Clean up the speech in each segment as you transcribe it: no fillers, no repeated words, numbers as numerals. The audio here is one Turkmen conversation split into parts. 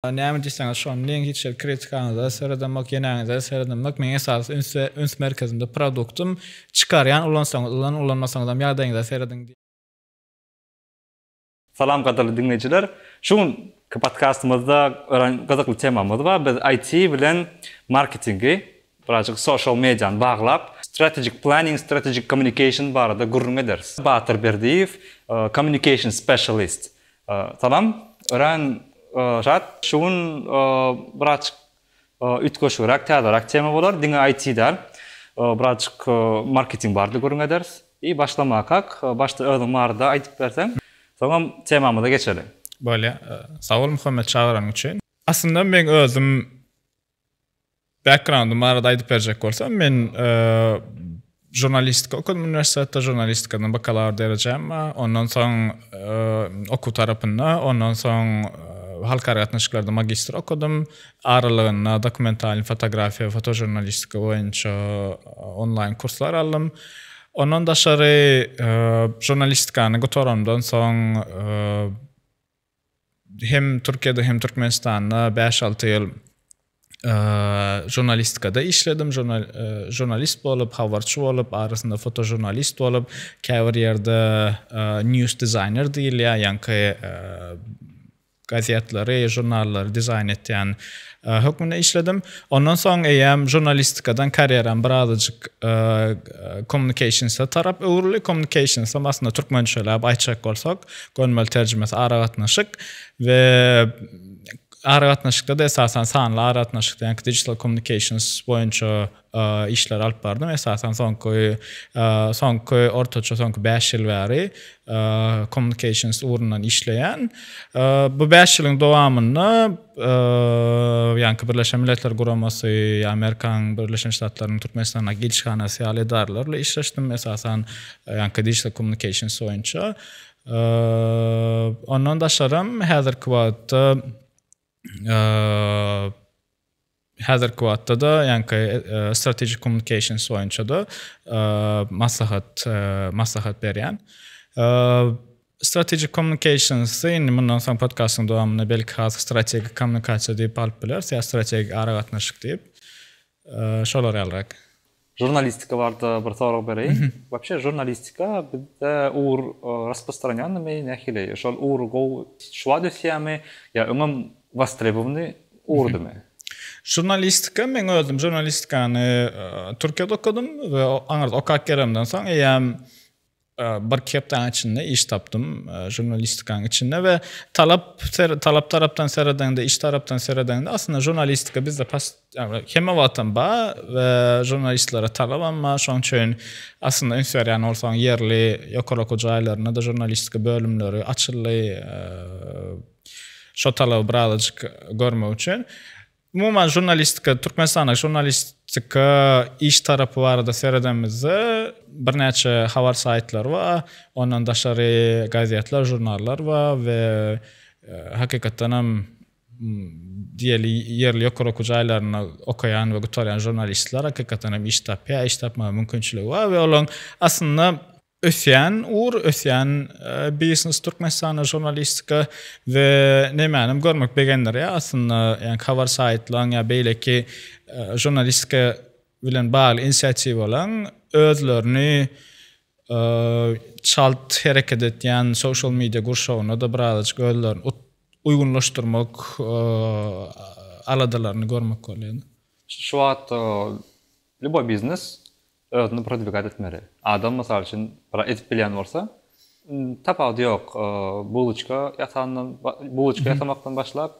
Näme diýsäňiz şonu hiç kritikanyza seredemek, ýeneňize seredemek meňe esas üns merkezinde produktum çykarýan ulanmasaňyzam ýagdaýyňyza serediň. Salam gaderli dinleyijiler. Şuň podcastymyzda gyzykly temamyz bar. Biz IT bilen marketingi, birazjyk social mediany baglap, strategic planning, strategic communication barada gurrun ederiz. Batyr Berdiýew, communication specialist. Salam, ören şat şuň birazjyk ütköşürak, täzerak tema bolar. Diňe IT-den birazjyk marketing barada gurrun ederiz. Başlamakak, başta özüň barada aýdyp berseň. Tamam, temamıza geçelim. Böyle, sağ ol Muhammed çağıran için. Aslında men özüm background'um arada aýdyp berjek bolsam, men jurnalistika okudum, üniversitede jurnalistikadan bakalavr derejem, ondan soň oku tarapynda, ondan soň halkara gatnaşyklarda magistr okudum. Aralygynda dokumental fotografiya, fotojurnalistika boýunça online kurslar aldım. Ondan daşary jurnalistikany göterenimden soň hem Türkiýede hem Türkmenistanda 5-6 ýyl jurnalistikada işledim. Jurnalist bolup, habarçy bolup, arasynda fotojurnalist bolup, käbir ýerde news designer diýilýär, ýani gazetlary, jurnallary dizayn etýän hökmünde işledim. Ondan soň eýem jurnalistikadan karieram birazjyk communications'a tarap öwrüli. Communications aslında türkmençelap aýtjak bolsak, gönmel terjimesi ara gatnaşyk we ara gatnaşykda da esasen sanly ara gatnaşykda ýani digital communications boýunça işler alyp bardym. Esasen soňky ortaça soňky 5 ýyl bäri communications urundan işleýän. Bu 5 ýylyň dowamynda ýani Birleşen Milletler Guramasy, Amerikan Birleşen Ştatlarynyň Türkmenistana gelişhanasy ýalydarlarla işleşdim. Esasen ýani digital communications boýunça. Ondan daşaram häzirki wagtda da ýani strategic communications boýunça da maslahat berýän. Strategic communications mundan soň podcastyň dowamyna belki hazır strategik kommunikasiýa diýip alyp bilersiz, ýa strategik ara gatnaşyk diýip. Şolar ýalyrak. Журналистика barda bir sorak bereyim. Вообще журналистика bizde распространёнными nähili. Şol go şwadysýamy, ýa öňem востребованный urdumy. Jurnalistika, men özüm jurnalistikany Türkiýede okudum we aňyrda okak geremden soň eýem bir kepden içinde iş tapdım jurnalistikanyň içinde we talap tarapdan seredende, iş tarapdan seredende aslında jurnalistika bizde hemme wagtdan ba we jurnalistlere talap amma şoň üçin aslında ünsverýän bolsaň yerli ýokary jaýlaryna da jurnalistika bölümleri açyly. Şo talap birazjyk görmek üçin. Umuman jurnalistika, Türkmenistanyň jurnalistika iş tarapy barada seredemizde bir näçe habar saytlar bar, ondan daşary gazetler, jurnallar bar we hakykatdan hem yerli ýokary jaýlaryna okaýan we götürýän jurnalistler hakykatdan hem iş tapma mümkinçiligi bar we olaň aslında ösýän business Türkmenistanyň jurnalistika we nämänim görmek begenler ýa aslında ýani habar saytlaryň ýa beýleki jurnalistika bilen bagly inisiatiw bolan özlerini çalt hereket etýän social media gurşawyna da birazjyk özlerini uygunlaşdyrmak aladalaryny görmek bolýar. Şu wagt любой бизнес özünü продвигать etmeli. Adam mysal üçin bir edip bilýän bolsa, tapawdy ýok. Buluşka ýasamakdan başlap,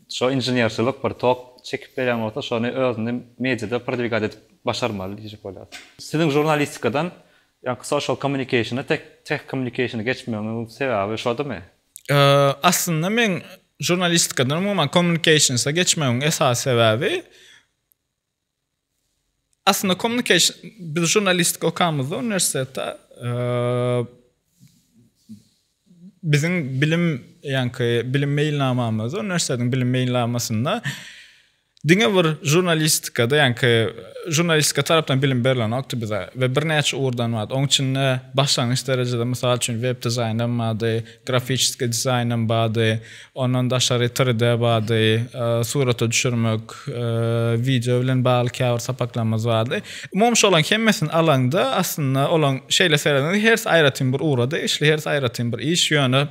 şo inženýerçilik bir tok çekip berýän bolsa, şonu özüni mediada продвигать etip başarmaly diýip bolýar. Siziň jurnalistikadan ýa social communication'a tek communication'a geçmeýäňiň sebebi şodymy? Aslında men jurnalistikadan umuman communications'a geçmeýäňiň esas sebebi aslında communication, biz jurnalistika okamyzda üniversitede bizim bilim meýilnamamyzda, üniversiteden bilim meýilnamasynda Diňe bir jurnalistikada, yani jurnalistika tarapdan bilim berilen oktu bize ve bir neçe uğurdan var. Onun için başlangıç derecede misal için web dizaynım vardı, grafik dizaynım vardı, ondan da aşağı 3D vardı, surata düşürmek, video bilen bağlı kâvar sapaklanmaz vardı. Umumş olan hemmesin alanda aslında olan şeyle seyreden her ayrıtın bir uğradı, işli her ayrıtın bir iş yönü.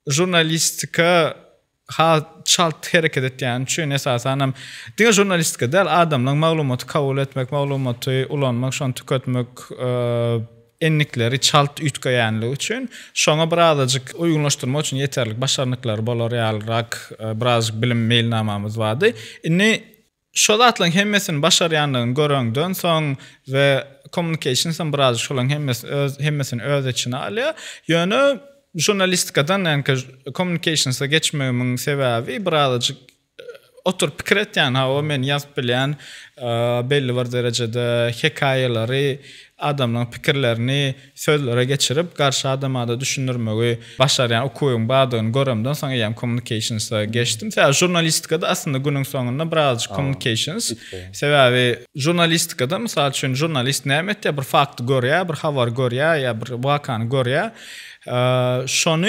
Jurnalistika çalt hareket etýän üçin esasen diňe jurnalistika däl adamlaryň maglumaty kabul etmek, maglumaty ulanmak, şonu tüketmek enlikleri çalt ütgeýänligi üçin şoňa birazajyk uýgunlaşdyrmak üçin ýeterlik başarnyklar bolar ýalyrak birazajyk bilim mailnamamyz bardy. Inni şo zatlaryň hemmesini başarýanlygyny görüňden soň we communication birazajyk şolaryň hemmesini öz içine alýar. Ýöne jurnalistikadan, yani communications'a geçmemin sebebi birazcık oturup pikir etýän, o men ýazyp bilýän belli bir derecede hekaýelary, adamlaryň pikirlerini sözlere geçirip garşy adama da düşündirmegi başarýan okuýum badygyny göremden soň ýa communications'a geçdim. Jurnalistikada aslında günüň soňunda birazcık communications. Sebebi jurnalistikada mysal üçin jurnalist näme etýär? Bir fakt görýär, bir habar görýär, ýa bir wakany görýär. Şonu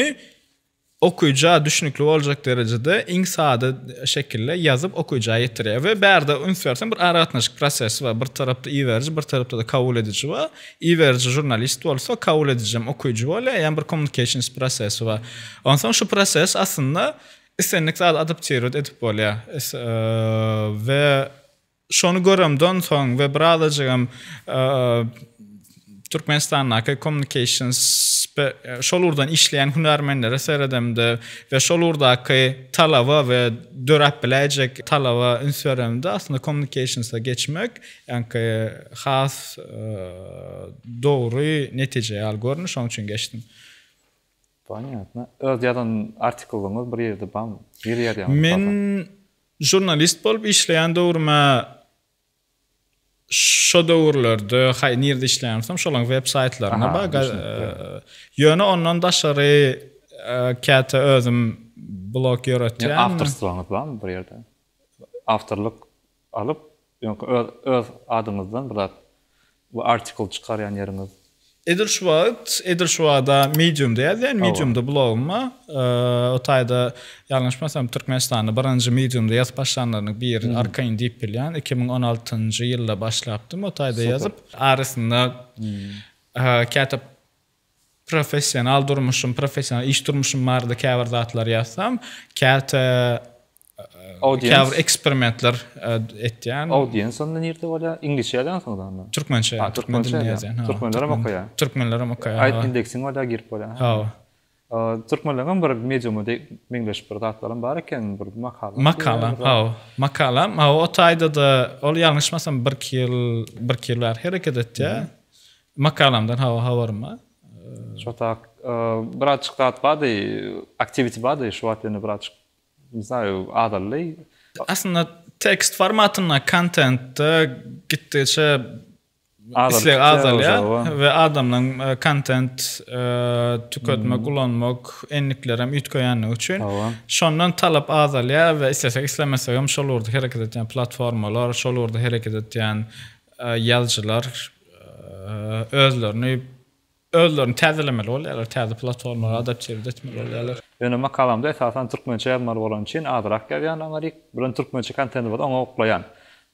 okuyucuya düşünüklü olacak derecede en sade şekilde yazıp okuyucuya yetiriyor ve berde ünsversen bir aratnaşık prosesi var. Bir tarafta iyi-verici, bir tarafta da kabul edici var. İyi-verici jurnalist olsa kabul edeceğim okuyucu var. Yani bir communications prosesi var. Ondan sonra şu proses aslında istenlik sadece adapte edip oluyor. Ve şonu göremden sonra ve birazcık Türkmenistan'daki communications şolurdan işleyen hünärmenlere seyredemde ve şolurdaki talaba ve dörep bilecek talaba ünsöremde aslında communications'a geçmek yani has doğru neticeye al görünüş, onun için geçtim. Понятно. Öz ýazan artiklymyz bir ýerde barmy? Bir ýerde. Men jurnalist bolup işleýän döwrüme şo döwürlerde nerede işleýänsem şolaň web saytlaryna ýöne ondan daşary käte özüm blog ýöretýän. Awtorstwaňyz barmy bir ýerde? Awtorlyk alyp, öz adyňyzdan bir bu artikl çykarýan ýeriňiz. Edirşwada Medium'da ýazýan, Medium'da bloguma, o taýda ýalňyşmasam Türkmenistanda birinji Medium'da ýazyp başlanlaryň bir arkaýyn diýip bilýän 2016-njy ýylda başlapdym. O taýda ýazyp, arasynda käte professional durmuşum, professional iş durmuşum barda käbir zatlar ýazsam, käte käbir eksperimentler etýän. Audience onda nerede bolýar? Inglişçe ýazansyňda? Türkmençe. Türkmençe ýazýan. Türkmenlerim okuýar. Türkmenlerim okuýar. Aýt indeksiň bolýar girip bolýar. Ha. Türkmenlerin bir mediumda meňleş bir zatlarym bar eken, bir makalam. O taýda da ol ýalňyşmasam 1-2 ýyl hereket etdi. Makalamdan habarma. Şota birazçyk zat bady, activity bady, şu wagtda birazçyk не знаю, adaly. Aslında tekst formatyna contentde gitdiçe adaly ve adamlaryň content tüketmek, ulanmak, enliklerem ütgeýänligi üçin şondan talap adaly ve istesek islemesek şolurda hereket etýän platformalar, şolurda hereket etýän ýazgylar özlerini täzelemeli bolýarlar, täze platformalara adapte etmeli bolýarlar. Ýöne makalamda esasen türkmençe ýazmaly bolan üçin adyrak gelýän aňaryk bilen türkmençe kontent bar, oňa oklaýan.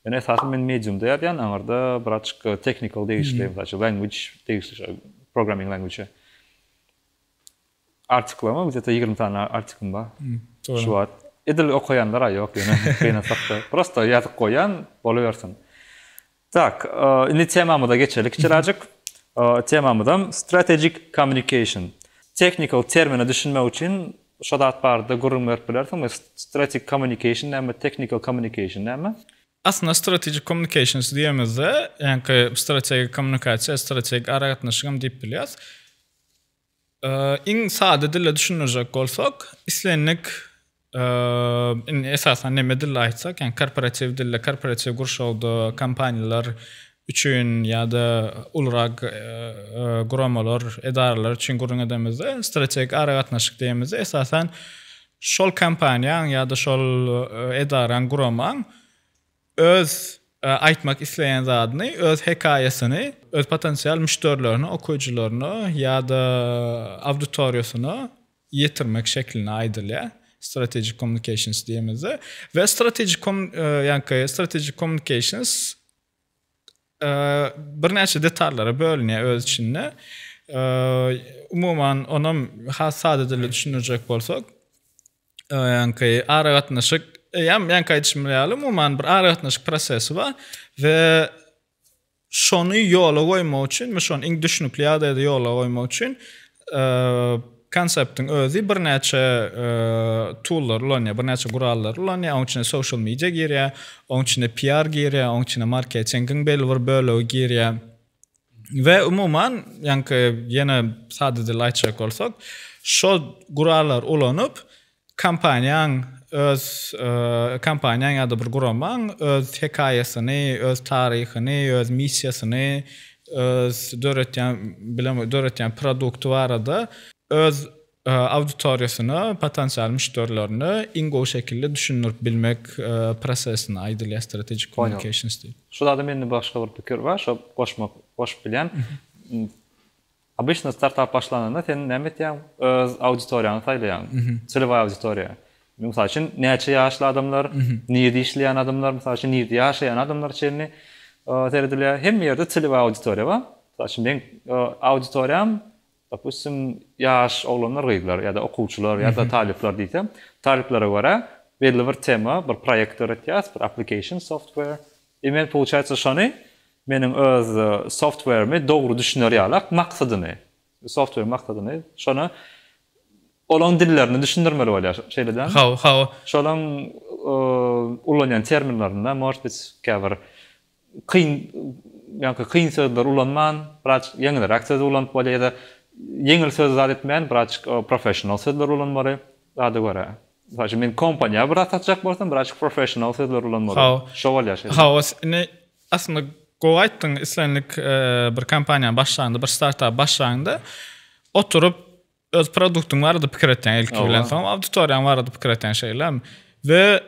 Ýöne esasen men Medium'da ýazýan, aňarda birazçyk technical degişler, language degişler, programming language. Artiklama, bizde 20 tane artiklym bar. Şu wagt edil okuyanlar ýok, ýöne beýnasakda. Prosta ýazyp goýan bolaversin. Tak, indi temamyza geçelik çyraçyk. Temamyzam strategic communication. Technical termini düşünmek için şu dat barda gurulma bilersin. Strategic communication näme, technical communication näme? Aslında strategic communications diýemizde, yani strategik kommunikasiýa, strategik aragatnaşyk diýip bilýäs. En sade dille düşünürjek bolsak, islenlik esasen näme dille aýtsak, yani korporativ dille, korporativ gurşawda kompaniýalar üçün ya da ulrak guramalar, edaralar üçün gurun edemizde stratejik aragatnaşyk diýemizde esasen şol kompaniýaň ya da şol edaran guraman öz aytmak isleyen zadyny, öz hekayesini, öz potensial müşterilerini, okuyucularını ya da auditoriýasyny yetirmek şekline aýdylýar. Strategic communications diýmezde ve strategic communications bir näçe detallara bölünýär öz içinde. Umuman onam sadede düşünecek bolsak, aragatnaşyk umuman bir aragatnaşyk prosesi var ve şonu yola goýmak üçin, şonu iň düşnükli ýagdaýda yola goýmak üçin konseptin özü bir näçe toollar ulanýar, bir näçe gurallar ulanýar, oň içine social media girýär, oň içine PR girýär, oň içine marketingin belli bir bölegi girýär. Ve umuman yine sadece aýtjak bolsak, şo gurallar ulanyp kampaniýaň öz kampaniýaň ýa-da bir guramaň öz hekayesini, öz taryhyny, öz missiýasyny, öz döretýän produkty barada öz auditoriýasyny, potensial müşterilerini ingo şekilde düşünürüp bilmek prosesine aýdylýar strategic communications diýip. Şurada mende başga bir pikir bar, şo goşup bilen. Обычно стартап başlananda sen näme etýän? Öz auditoriýany taýlaýan. Çylywa auditoriýa. Mysal üçin näçe ýaşly adamlar, niýede işleýän adamlar, mysal üçin niýede ýaşaýan adamlar üçin terediler. Hem yerde çylywa auditoriýa bar. Mysal üçin men auditoriýam допустим, yaş olanlar gıydılar ya da okuyucular ya da talipler diýsem, taliplere göre belli bir tema, bir proýekt öğretýäs, bir application software. Men получается şonu meniň öz software'mi dogry düşünýärlik maksadyny. Software maksadyny şonu olan dillerini düşündirmeli bolýar şeýleden. How. Şolan ulanýan terminlerinde может быть käbir kıyın sözler ulanman, birazcık yeňilrek söz ulanyp bolýar ya da yeňil söz zat etmeýän, birazcık professional sözler ulanmaly. Daha da göre. Mesela men kompaniýa bir atacak bolsam, birazcık professional sözler ulanmaly. Şo bolýar şey. Aslında goýaýtdyň islenlik bir kampaniýa başlandy, bir startup başlandy. Oturup öz produktyň barada pikir etýän ilki bilen soň auditoriýaň barada pikir etýän şeýler we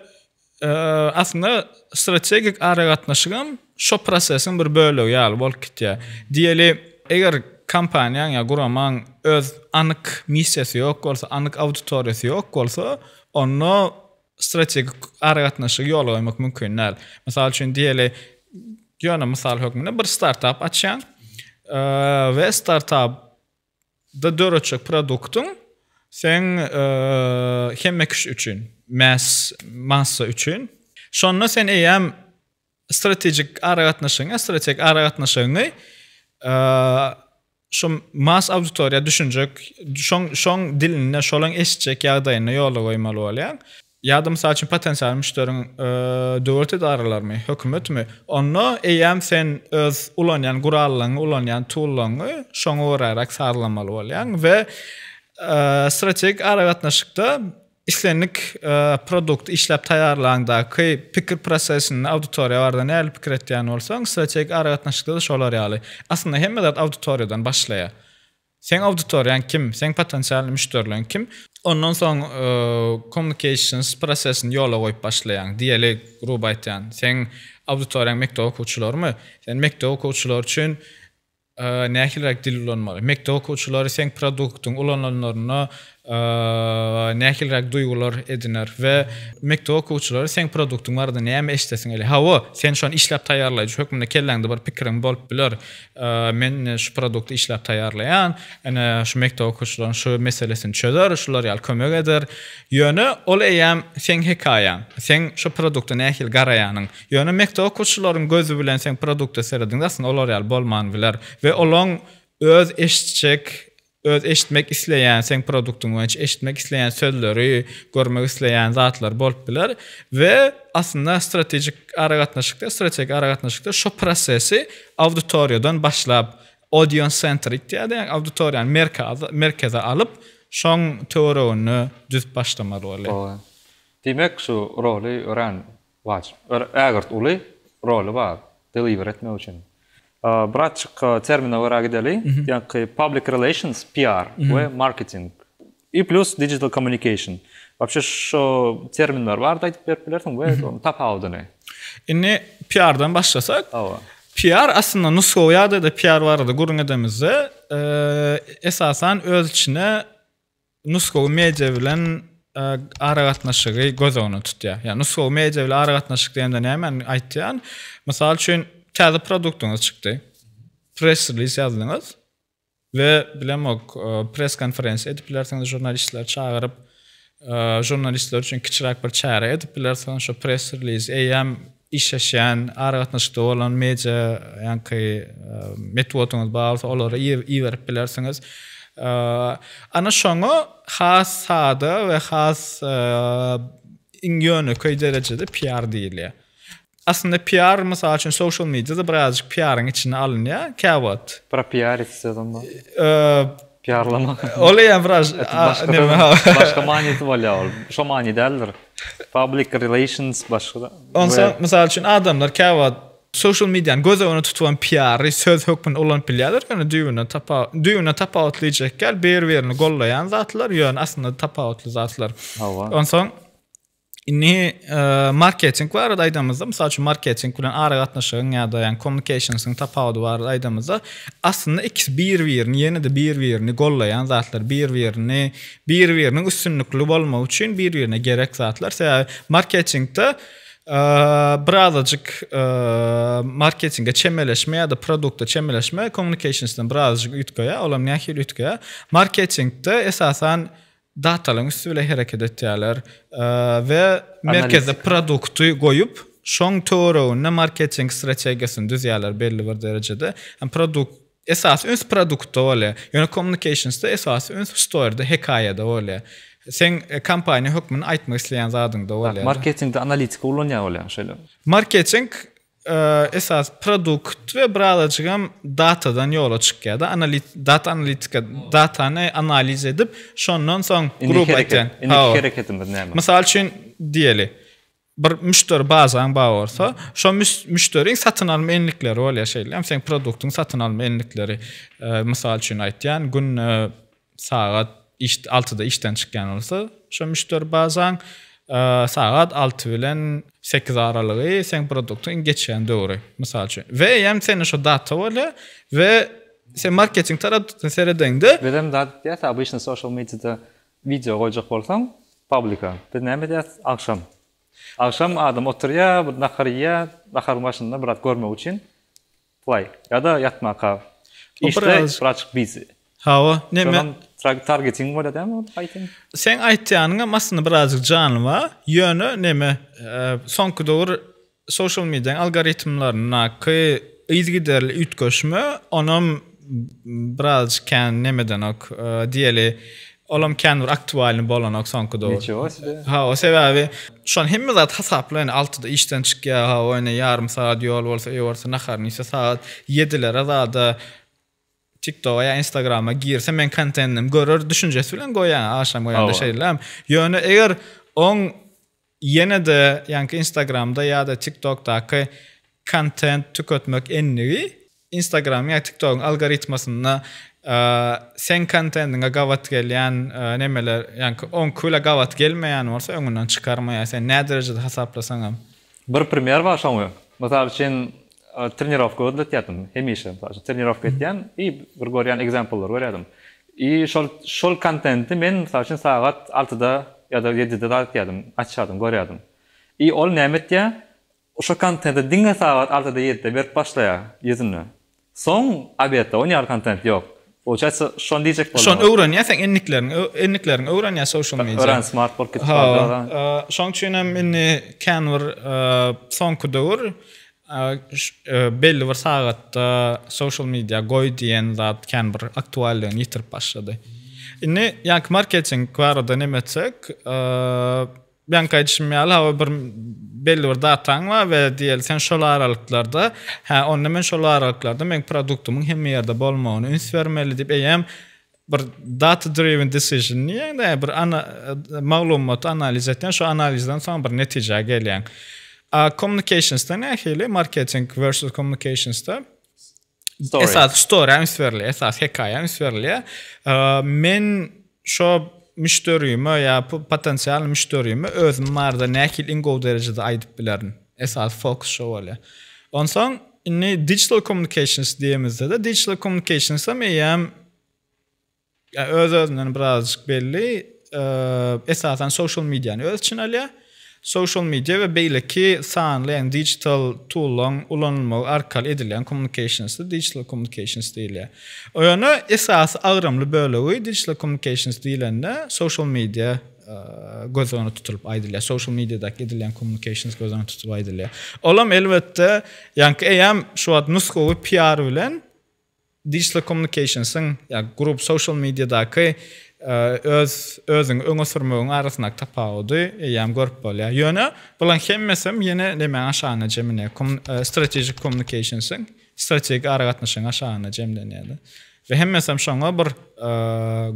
aslında strategik aragatnaşygam şo prosesin bir bölegi ýaly bolup gitýär. Diýeli, eger kampaniýaň ýa guramaň öz anyk missiýasy ýok bolsa, anyk auditoriýasy ýok bolsa, onu strategik aragatnaşyk ýola goýmak mümkin näl. Mysal üçin diýeli, misal hökmünde bir startup açýan we startup-da döretjek produktyň sen hemmek üçin, massa üçin, şonu sen eýem strategik aragatnaşygyny şu mass auditoriýa düşünjek, şoň diline, şolaň eşitjek ýagdaýyna ýola goýmaly bolýar. Ya da mysal üçin potensial müşteriň döwlet idaralarmy, hökümetmi, onu eýem sen öz ulanýan gurallaryň, ulanýan toollaryň şoňa öwräk sarlamaly bolýar we strategik aragatnaşykda islenlik produkt işläp taýýarlaňdaky pikir prosesini auditoriýa barada näle pikir etýän bolsaň, strategik aragatnaşykda da şolar ýaly. Aslında hemmedat auditoriýadan başlaýar. Sen auditoriýan kim? Sen potensial müşterilerin kim? Ondan soň communications prosesini ýola goýup başlaýan. Diýeli grup aýtýan. Sen auditoriýaň mektep okuwçylarmy? Sen mektep okuwçylar üçin nähilrek dil ulanmaly. Mektep okuwçylary sen produktyň ulananlaryna nähilrek duýgular ediner we mektep okuwçylary sen produktyň barada näme eşdesin ele. Hawa sen şonu işläp taýýarlaýjy. Hökmünde kelläňde bir pikirim bolup biler. Men şu produkty işläp taýýarlaýan, ana şu mektep okuwçylaryň şu meselesini çözer, şular ýaly kömek eder. Ýöne ol eýem sen hekaýaň. Sen şu produkty nähil garaýanyň. Ýöne mektep okuwçylaryň gözü bilen sen produkty serediň, aslında olar ýaly bolman biler we olaň öz eşitmek isleyen, sen produktyň we eşitmek isleyen sözleri, görmek isleyen zatlar bolup biler ve aslında strategik aragatnaşykda şu prosesi auditoriýadan başlap audience centric diýär, auditoriýany merkeze alıp şoň teoriýany düz başlamaly bolýar. Demek şu roly ören wajyp. Eger uly roly bar, deliver etmek üçin. Birazcık termine vara gideli. Yani public relations, PR ve marketing. И плюс digital communication. Вообще şu terminler var da aytıp berip bilersin ve tapawdyny. Inni PR'dan başlasak. Awa. PR aslında nuskowyada da PR barada gurun edemizde esasan öz içine nuskow media bilen aragatnaşygy göz önüne tutýar. Yani nuskow media bilen aragatnaşyk diýende näme aýtýan? Mysal üçin käze produktuňyz çykdy. Press release ýazdyňyz ve bilemok press konferensiýa edip bilersiňiz jurnalistler çağırıp jurnalistler üçin kiçirak bir çağrı edip bilersiňiz şu press release eýem işleşen, aragatnaşykda bolan media ýa-ni metoduňyz barsa olara iýerip bilersiňiz. Ana şoňa has sada we has köý derecede PR diýilýär. Aslında PR mesela için social medyada birazcık PR'ın içine alınıyor. Käwat. Para PR etsedim ben. PR'lama. Olaya biraz başka maniyeti var ya. Şu mani derler. Public relations başka da. Onsa mesela için adamlar käwat social medyanın göz önüne tutulan PR'ı söz hükmün olan pilyalar yani düğüne tapawutlayacak gel bir-birini gollayan zatlar yani aslında tapawutly zatlar. Onsa inni marketing var aýdamyzda, mysal üçin marketing bilen aragatnaşygyň ýa-da ýani communicationsyň tapawuty bar aýdamyzda aslında ikisi bir-birini ýene-de bir-birini gollayan zatlar, bir-biriniň üstünlükli bolmagy üçin bir-birine gerek zatlar. Sebäbi marketingde birazajyk marketinge çemeleşme ýa-da produkta çemeleşme communicationsdan birazajyk ütgöýär, olam nähili ütgöýär. Marketingde esasan dataların üstüyle hareket etýärler ve merkezde produktu goýup şoň töwerine marketing strategiýasyny düzýärler belli bir derecede. Produkt esas üns produktu bolýar. Ýöne communicationsda esas üns storyda hekaýede bolýar. Sen kampanya hükmünü aýtmak isleýän zadyňda bolýar. Marketingde analitik bolýar bolýar şeýle. Marketing esas produkt ve birazajyk datadan ýola çykýar da data analitika datany analiz edip şondan soň grup aýtýan. Hareketimiz näme? Mysal üçin diýeli bir müşteri bazaň bar bolsa, şo müşteriň satyn alma enlikleri bolýar şeýle. Sen produktyň satyn alma enlikleri mysal üçin aýtýan gün saat 6-da işden çykýan bolsa, şo müşteri bazaň saat 6 bilen 8 aralığı sen produktun geçen döwri mysal üçin. We hem sen şu data bolýar we sen marketing tarapyndan seredende Bedem dat ýa obычно social mediada video goýjak bolsaň publika. Bir näme diýär akşam. Akşam adam oturýar, bir nahar maşynda bir görmek üçin play ýa-da ýatmaka. İşte birazcık busy. Hawa näme targeting bolýar däme aýtyn. Sen aýtýanyň aslında birazcık janly ýöne näme soňky döwür social media algoritmlaryna ýygyderli ütköşme onam birazcık nämeden ok diýeli olam bir aktualny bolan ok soňky döwür. Ha o sebäbi şon hemme zat hasaplaýan 6-da işden çykýar, ha oýna ýarym saat ýol bolsa, ýorsa nahar nise saat 7-lere zada TikTok'a ya Instagram'a girse men kontentim görür düşünjesi bilen goýan aşam goýanda şeýlem. Ýöne eger on ýene-de ýa-ni Instagram'da ýa-da TikTok'daky kontent tüketmek enligi Instagram ýa TikTok'un algoritmasyna sen kontentiňe gawat gelýän nemeler ýa-ni on kula gawat gelmeýän bolsa öňünden çykarmaýar. Sen näme derejede hasaplasaňam. Bir primer bar şoňa. Mysal üçin trenirovka ödletýärdim. Hemişe trenirovka etýän bir görýän egzempleler görýärdim. Şol kontenti men mysal üçin saat 6-da ýa-da 7-de datýardım, açýardım, görýärdim. Ol näme etýär? Şo kontenti diňe saat 6-da 7-de berip başlaýar ýüzüne. Soň abetde oňar kontent ýok. O çaýsa şon diýjek bolar. Şon öwrenýär sen enliklerini öwrenýär social media. Öwren smart market barda. Şoň üçin men Canva soňky döwür belli bir saatda social media goý diýen zat kan bir aktuallygyny ýitirip başlady. Indi ýa-ni marketing barada näme etsek, ben kaýtşymýal bir belli bir dataň bar we diýel sen şol aralyklarda onda men şol aralyklarda men produktumyň hemme ýerde bolmagyny üns bermeli diýip eýem bir data driven decision ýa-da bir maglumat analiz etýän şo analizden soň bir netije gelýän. Communications'da nähili marketing versus communications'da esas story ünsverli, esas hekaýa ünsverli. Men şo müşterimi ýa potensial müşterimi özüm marda nähili ingow derejede aýdyp bilerin. esas fokus şo bolýar. Onsoň inni digital communications diýemizde de digital communications hem öz-özünden birazcık belli esasen social mediany öz için alýar. Social media ve beýleki sanly digital tool'un ulanylmagy arkaly edilen communications'y digital communications diýilýär. Oýany esas agramly bölegi digital communications diýilende social media göz önüne tutulup aýdylýar. Social mediadaky edilen communications göz önüne tutup aýdylýar. Olam elbetde ýa-ni eýem şu wagt nusgawy PR bilen digital communications'ın grup social mediadaky özüň öňe sürmegin arasyna tapawdy ýa-ni görüp bolýar. Ýöne bulan hemmesem ýene näme aşaňa jemine strategic communications'ın strategik aragatnaşyň aşaňa jemlenýär. Ve hemmesem şoňa bir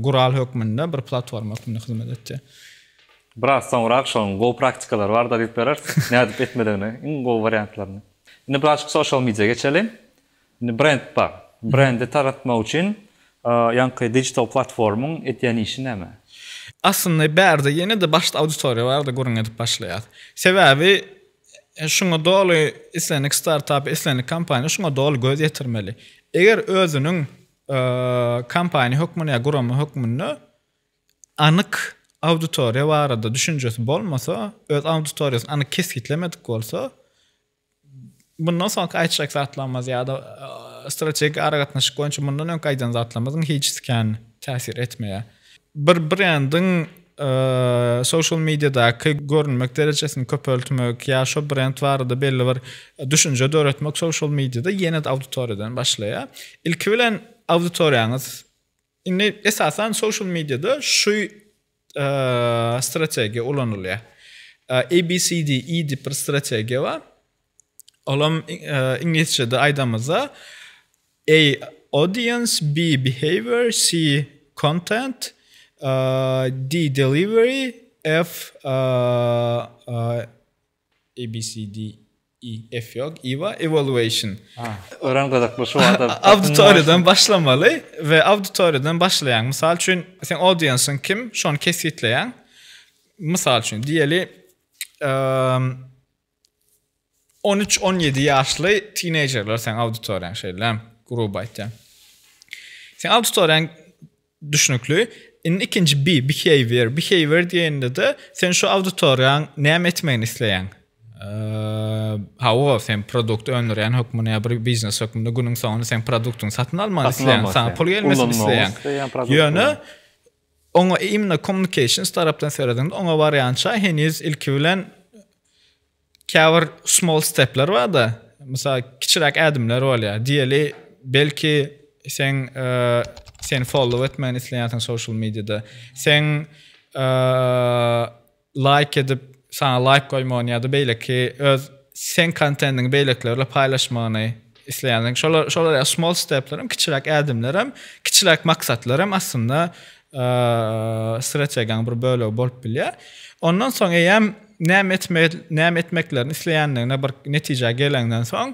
gural hökmünde bir platforma hökmünde hyzmat etdi. Biraz soňra şoň go praktikalar bar da diýip berer. Näde etmedini, iň go variantlaryny. Indi birazcık social media geçelim. Indi brand bar. Brandi taratmak üçin ýa-ni digital platformyň etýän işi näme? Aslında bärde ýene de başda auditoriýa bar da görüň edip başlaýar. Sebebi şoňa doly islenik startup, islenik kampaniýa şoňa doly göz ýetirmeli. Eger özüniň kampaniýa hökmüne, guramy hökmüne anyk auditoriýa barada düşünjesi bolmasa, öz auditoriýasyny anyk keskitlemedik bolsa, bundan soňky aýtjak zatlanmaz ýa-da stratejik aragatnaşyk boýunça bundan öňki aýdan zatlanmazyň hiç kan täsir etmeýär. Bir brandyň social mediadaky görünmek derejesini köpeltmek ýa şo brand barada belli bir düşünje döretmek social mediada ýene de auditoriýadan başlaýar. Ilki bilen auditoriýaňyz indi esasen social mediada şu strategiýa ulanylýar. ABCD diýip bir strategiýa bar. Olam İngilizce'de aýdamyza A. Audience, B. Behavior, C. Content, D. Delivery, F. ABCD, E. F yok. E var. Evaluation. Öğrenmedik bu şu anda. Auditoriýadan başlamaly ve auditoriýadan başlayan. Misal üçin sen audience'ın kim? Şonu kesitleyen. Misal üçin diýeli 13-17 ýaşly teenagerler sen auditoriýaň şeýle grup aýtdy. Sen auditoriýaň düşünükli. Ikinci B, behavior. Behavior diýende de sen şu auditoriýaň näme etmegini isleýän. Hawa sen produkt öňürýän hökmüne bir biznes hökmünde günüň soňunda sen produktyny satyn almagy isleýän, sana pul gelmesini isleýän. Ýöne oňa imna communications tarapdan seredende oňa variantça heniz ilki bilen käbir small stepler bar da. Mesela kiçirak adımlar bolýar. Diýeli belki sen follow etmeni isleýän social mediada. Sen like edip sana like koymany ýa-da beýleki öz sen kontentiň beýleklerle paýlaşmany isleýän. Şolar small steplerim, kiçirak adımlarım, kiçirak maksatlarım aslında strategiýaň bir bölegi bolup bilýär. Ondan soň eýem näme etmeklerini isleýänlerine bir netije gelenden soň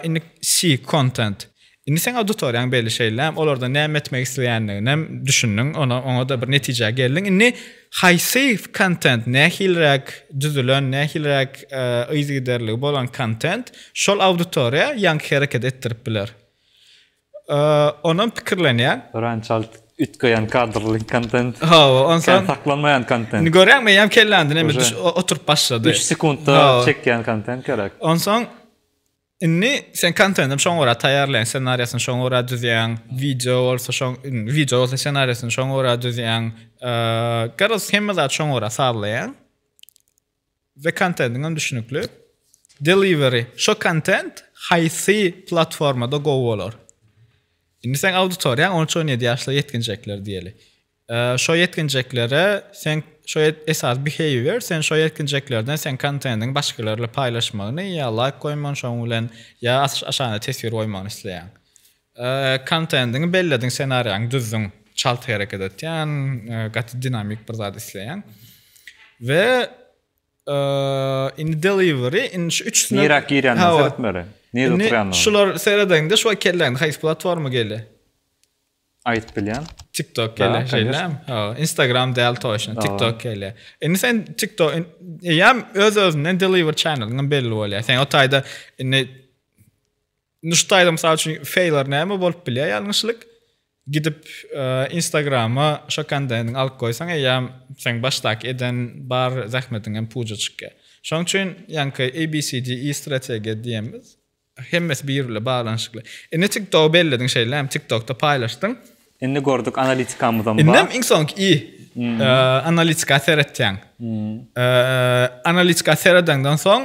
indi C content. Indi sen auditoriýaň belli şeýler, olarda näme etmek isleýänlerini düşündiň, ona da bir netije geldiň. Indi haýsy content, nähilrak düzülen, nähilrak ýygyderlik bolan content şol auditoriýa ýanky hereket etdirip biler. Onuň pikirlenýär. Öğrençal ütköyen kadrlı content. Ondan saklanmayan content. Görýärmi ýa kellendi näme oturup başlady. 3 sekundda çekýän content gerek. Ondan inni sen contentim şoňra taýýarlaýan, senariýasyny şoňra düzýän, video bolsa senariýasyny şoňra düzýän, garaz hemme zat şoňra sarlaýan we contentiň düşünükli. Delivery. Şo content haýsy platformada go bolar. Indi sen auditoriýaň 13-17 ýaşly ýetkinjekler diýeli. Şo ýetkinjeklere sen şo esas behavior, sen şo ýetkinjeklerden sen kontentiň başgalarla paýlaşmagyny ýa like koýman şoň bilen ýa aşaňa tesir goýmagyny isleýän. Kontentiň bellediň senariýaň düzüň çalt hereket etýän, gaty dinamik bir zat isleýän. We in delivery in şu 3 Nirak ýerden setmeli. Niye oturýanlar? Şular seredende şu kellendi, haýsy platforma geldi. Aýt bilýän. TikTok Da, ele şeyler. Ha, Instagram del toşun, TikTok ele. Sen TikTok yam öz-özünden deliver channel'ın belli bolýar. Sen o taýda nuştaýda mysal üçin failure näme bolup bilýär ýalňyşlyk. Gidip Instagram'a şokandaň alyp goýsaň ýa sen başdak eden bar zähmetiňem puja çykýar. Şoň üçin ýanky ABCD strategiýa diýemiz. Hemmes birle bağlanışykly. TikTok belledin şeyler, TikTok'ta paylaşdın. Indi gördük analitikamyzdan ba. Innem insoňky analitika seretýän. Analitika seredäňden soň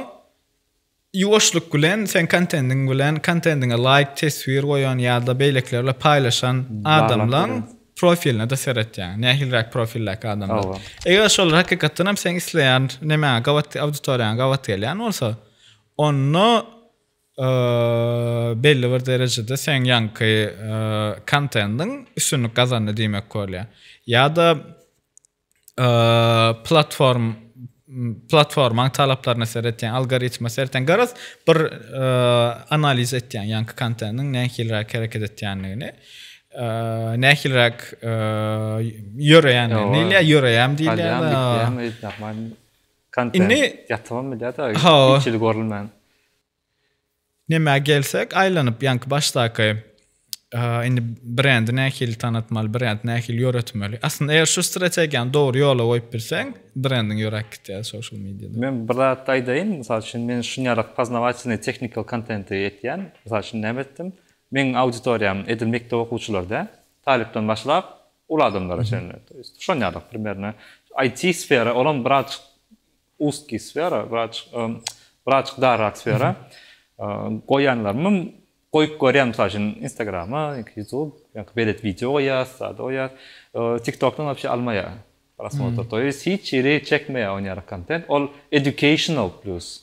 ýoşluk bilen sen kontendiňe like, tesvir goýan ýa-da beýleklerle paylaşan adamlar profiline de seretýän. Nähilrak profillik adamlar. Eger şol hakykatdan hem sen isleýän näme gawat auditoriýan gawat gelýän bolsa, onu belli bir derecede sen yankı kontentin üstünlük kazandı demek bolýar. Ya-da platformang talaplarına seretýän, algoritma seretýän garaz bir analiz etýän yankı kontentin nähilrak hereket etýänligini, nähilrak ýöreýänligini, ýöreýän diýilýär. Kontent ýatmam bilýär-de, içili görülmän. Näme gelsek aýlanyp ýanky başdaky indi brend nähil tanıtmaly, brend nähil ýöretmeli. Aslında eger şu strategiýany dogry ýola goýup bilseň, brending ýörek gitýär social mediada. Men bir zat aýdaýyn, mysal üçin men şunýarak poznавательный technical content etýän, mysal üçin näme etdim? Men auditoriýam edil mektep okuwçylarda, talipden başlap ul adamlara şeýle. Şunýarak примерно IT sfera, olan birazcık узкий sfera, birazcık darak sfera. Goýanlarmym goýup görýän mesela Instagram'a, YouTube, ýa-da belet video goýýar, TikTok'dan apşy almaýar. Prasмотр. То есть hiç ýere çekmeýär oňar content. Ol educational plus.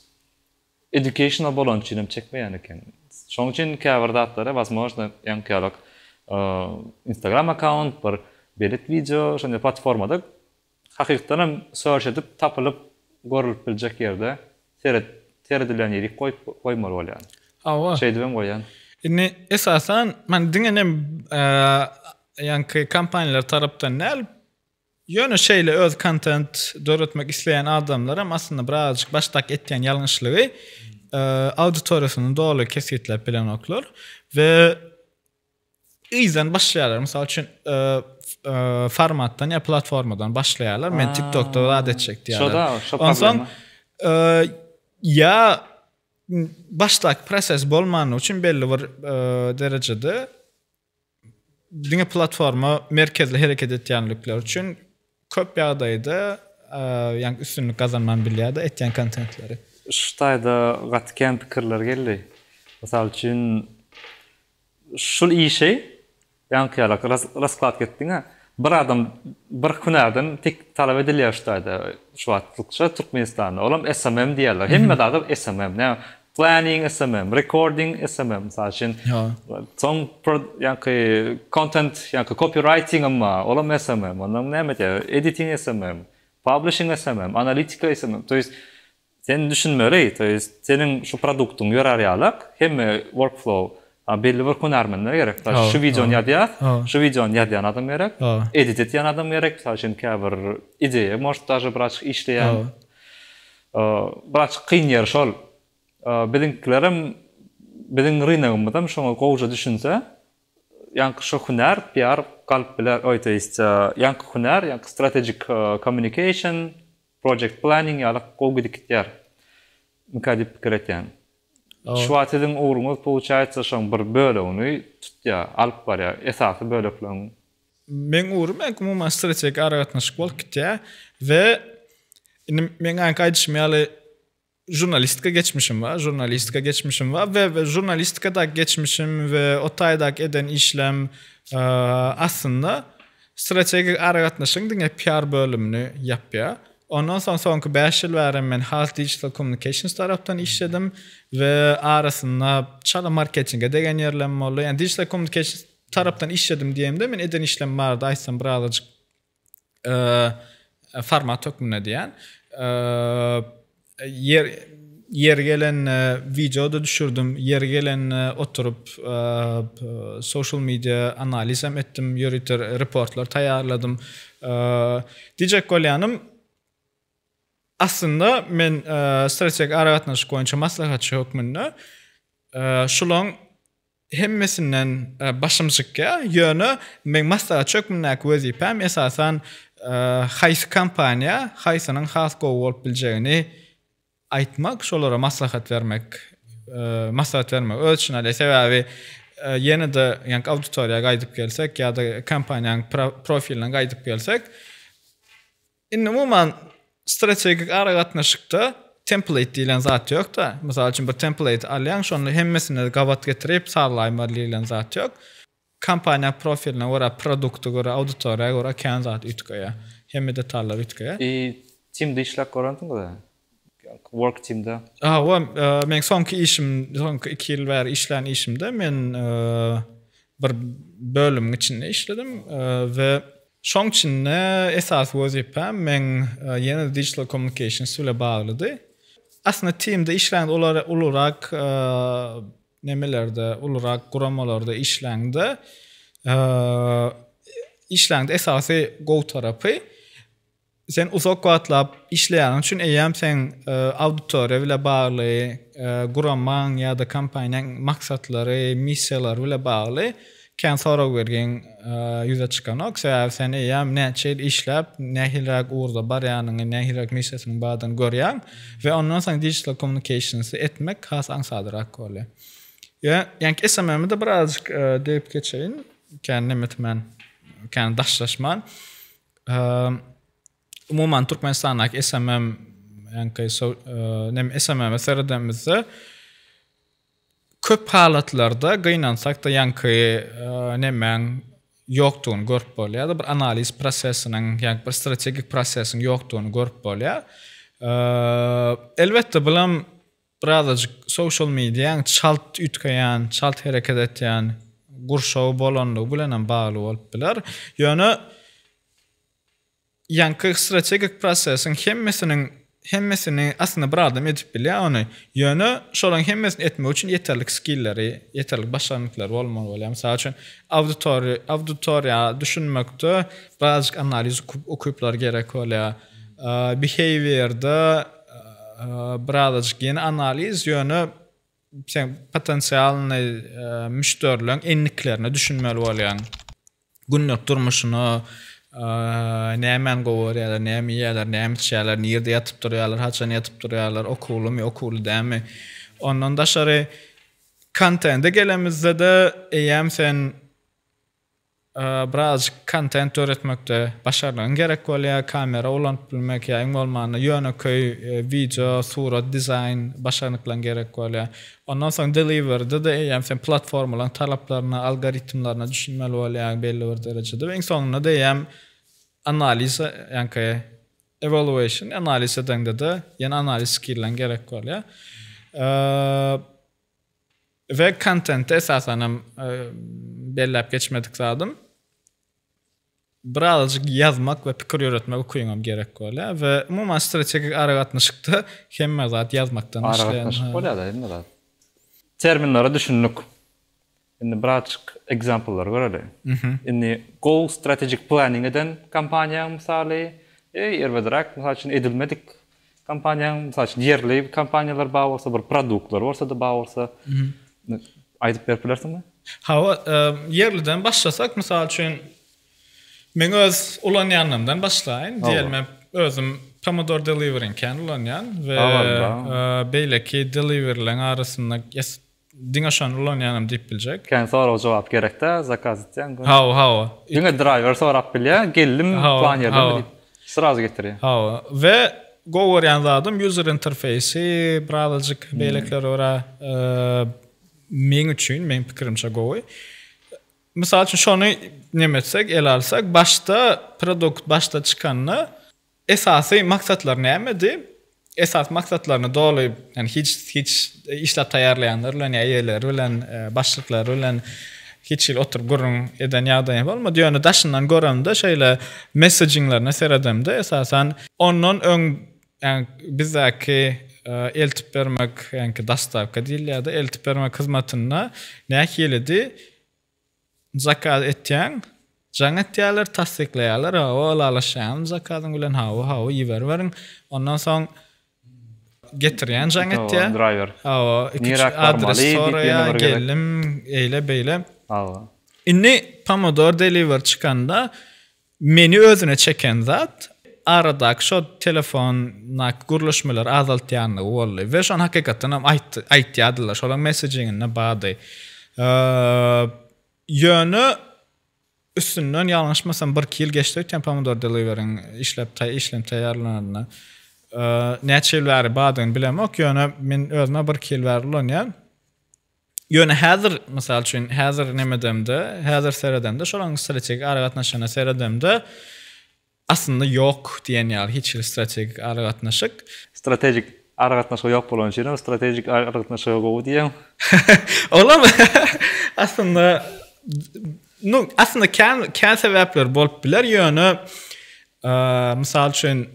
Educational bolan üçin çekmeýän eken. Şoň üçin käbir datlara возможно ýankyalak Instagram account, bir belet video, şonda platformada hakykatan search edip tapylyp görülüp biljek ýerde teredilen ýeri goýmaly bolýar. Şeýdibem goýan. Esasen men diňenem ýanky kampaniýalar tarapdan näl ýöne şeýle öz content döretmek isleýän adamlara aslında birazjyk başdak etýän ýalňyşlygy auditoriýasyny dolu kesitlep bilen oklar we izlen başlaýarlar. Mysal üçin formatdan ýa platformadan başlaýarlar. Men TikTok'da rad etjek diýerler. Onsoň ya başdak proses bolmany üçin belli bir derecede diňe platforma merkezli hereket etýänlikler üçin köp ýagdaýda ýa üstünlük kazanman bilýär-de etýän kontentleri. Şutaýda gatken pikirler geldi. Mysal üçin şul işe ýankyalak rasklap getdiňe bir adam bir hünärden tek talap edilýär şutaýda şu wagtlykça Türkmenistanda. Olam SMM diýerler. Hemme adam SMM. Planning SMM, recording SMM, mysal üçin soň ýanky content, ýanky copywriting amma olam SMM, ondan näme diýer? Editing SMM, publishing SMM, analitika SMM. To есть sen düşünmeli, to есть senin şu produktyň ýörärýalyk, hemme workflow belli bir hünärmenler gerek. Şu videony ýadýar, şu videony ýadýan adam gerek, edit etýän adam gerek, mysal üçin käbir ideýa, может даже birazjyk işleýän, birazjyk kyn ýer şol. Bizimkilerim rynagymyzdan şoňa gowja düşünse, ýanky şu hünär PR kalıp biler, to есть ýanky hünär, ýanky strategic communication, project planning ýaly gowy gitýär. Mükadip pikir etýän. Şu wagtyň uğruňyz получается şoň bir bölegi tutýar, alyp barýar, esasy bölekler. Men uğrum umumyň strategik aragatnaşyk bolup gitýär we men aýdyşmaly jurnalistika geçmişim var ve jurnalistikada geçmişim ve o taýdak eden işlem aslında stratejik aragatnaşyň diňe PR bölümini yapýar. Ondan soňky 5 ýyl bäri men Health Digital Communications tarapdan işledim ve arasynda çala marketinge degen ýerlenme boldy. Yani digital communications tarapdan işledim diýemde men eden işlem bardy, aýsam bir aladyk format tökmüne diýen. yer gelen video da düşürdüm. Yer gelen oturup social media analiz ettim. Yürütür reportlar tayarladım. Diyecek bolyanım aslında men stratejik aragatnaşyk boýunça maslahatçy hökmünde şulaň hemmesinden başymjykka ýöne men maslahatçy hökmündäki wezipem esasan haýsy kampaniýa haýsynyň has gowy bolup biljegini aýtmak, şolara maslahat vermek. Ölçüneli sebäbi ýene-de ýa-ni auditoriýaga gaýdyp gelsek ýa-da kampaniýanyň profiline gaýdyp gelsek umuman stratejik aragatnaşykda template diýilen zat ýok da. Mysal üçin bir template alýan, şonu hemmesini gabat getirip sarlaýmar diýilen zat ýok. Kampaniýa profiline göre, produkta göre, auditoriýaga göre kän zat ütgeýär. Hemme detallar ütgeýär. Teamde işläp görýändiňmi? Work teamde. Men sonky 2 ýyl bäri işlän işimde men bir bölüm içinde işledim ve şoň içinde esas wezipem men ýene digital communications ile baglydy. Aslında teamde işlän olarak nemelerde, olarak guramalarda işländi. Esasy go tarapy sen uzak wagtlap işleýän üçin eýem sen auditoriýa bilen bagly, guraman ýa-da kampaniýanyň maksatlary, missiýalary bilen bagly kän sorak bergen ýüze çykanok. Sen eýem näçe işläp, nähilrak urda barýanyny, nähilrak missiýasyny badan görýän we ondan soň digital communicationsy etmek has ansadyrak bolýar. Yani SMM'de birazcık deyip geçeyin. Kendim etmen, kendi daşlaşman. Umuman Türkmenistan'daki SMM yani SMM seredemizde köp halatlarda gynansak da yankı nemen yoktuğunu görüp bolýar da bir analiz prosesinin yani bir strategik prosesin yoktuğunu görüp bolýar. Elbette bilen birazcık social media çalt ütkeýän, çalt hereket etýän gurşaw bolanlygy bilen bagly bolup biler. Ýöne yankı strategik prosesin hemmesini aslında bir adam edip bilýär ony. Ýöne şolaň hemmesini etmek üçin yeterlik skillleri, yeterlik başarmyklary bolmaly bolýar. Mysal üçin auditoriýa düşünmekde birazcık analiz okuyuplar gerek bolýar. Behaviorda birazcık ýene analiz ýöne sen potensialny müşterilerin enliklerini düşünmeli bolýan. Günlük durmuşyny nämen gowarýarlar, näme ýerler, näme içýärler, nerede ýatyp durýarlar, haçan ýatyp durýarlar, okulymy, okuly dämi. Ondan daşary kontente gelemizde de eýem sen birazcık content öğretmekde başarılan gerek bolýar, kamera ulanıp bilmek ýa-ni bolmany ýöneköy, video, surat, dizayn başaryklan gerek bolýar. Ondan soň delivery'de de eýem sen platformaların talaplaryna, algoritmlaryna düşünmeli bolýar belli bir derejede. Ve en sonunda da eýem analiz, ýa-ni evaluation, analiz edende de ýene analiz skilllen gerek bolýar. Ve content esasen bellep geçmedik zadım. Birazcık yazmak ve pikir öğretmek okuýanam gerek bolýar ve umuman stratejik aragatnaşykda hemme zat yazmakdan işleýän. Aragatnaşyk bolýar da indi zat. Terminleri düşündük. Indi birazcık example'lar görelim. Indi goal strategic planning eden kampaniýa misaly, erwederak mysal üçin edilmedik kampaniýa, mysal üçin ýerli kampaniýalar bar bolsa, bir produktlar bolsa da bar bolsa. Aýdyp berip bilersiňmi? Yerliden başlasak mysal üçin men öz ulanýanymdan başlaýyn. Diýelim özüm Pomodoro Delivering ulanýan we beýleki deliverylerin arasynda diňaşan ulanýanym diýip biljek. Kän soraw jogap gerekde zakaz etýän. Ýöne driver sorap bilýär, geldim plan ýerden diýip sırazy getirýär. Ve gowarýan zadym user interface'i birazcık beýlekler ora men üçin, men pikirimçe gowy. Mysal üçin şonu nemetsek, el alsak, produkt başta çykanyny esasy maksatlar nämedi? Esas maksatlaryny doly, yani hiç işläp taýýarlaýanlar bilen ýaýalar bilen başlyklar bilen hiç oturup gurrun eden ýagdaýy bolmady. Ýöne daşyndan göremde şeýle messaginglaryna seredemde esasen onun yani bizdäki eltip bermek, yani dastavka diýil ýa-da eltip bermek hyzmatyna nähilidi zakat etýän jaňatýalar tasdikleýärler, olaşan zakatyň bilen hawa ýiberberin. Ondan soň getirýän jaňatýa. Driver. Adres soraýar, gelim, eýle beýle. Inni Pomodoro Deliver çykanda meni özüne çeken zat aradak şo telefonnak guruluşmalar azaltýanlygy boldy we şon hakykatdan hem aýtýardylar şolan messagingine bady. Ýöne üstünden ýalňyşmasam 1 ýyl geçdi Pomodoro Deliver'in işlem taýýarlanaryna. Näçe ýyllar badyň bilemok, ýöne men özüme 1 ýyl berýän. Ýöne häzir mysal üçin häzir nemedemde, häzir seredemde şolan strategik aragatnaşyna seredemde aslında yok diyen ýaly hiç strategik aragatnaşyk. Strategik aragatnaşyk ýok bolan şeýle strategik aragatnaşyk gowy diýen. Olam aslında aslında kan sebäpler bolup biler ýöne mysal üçin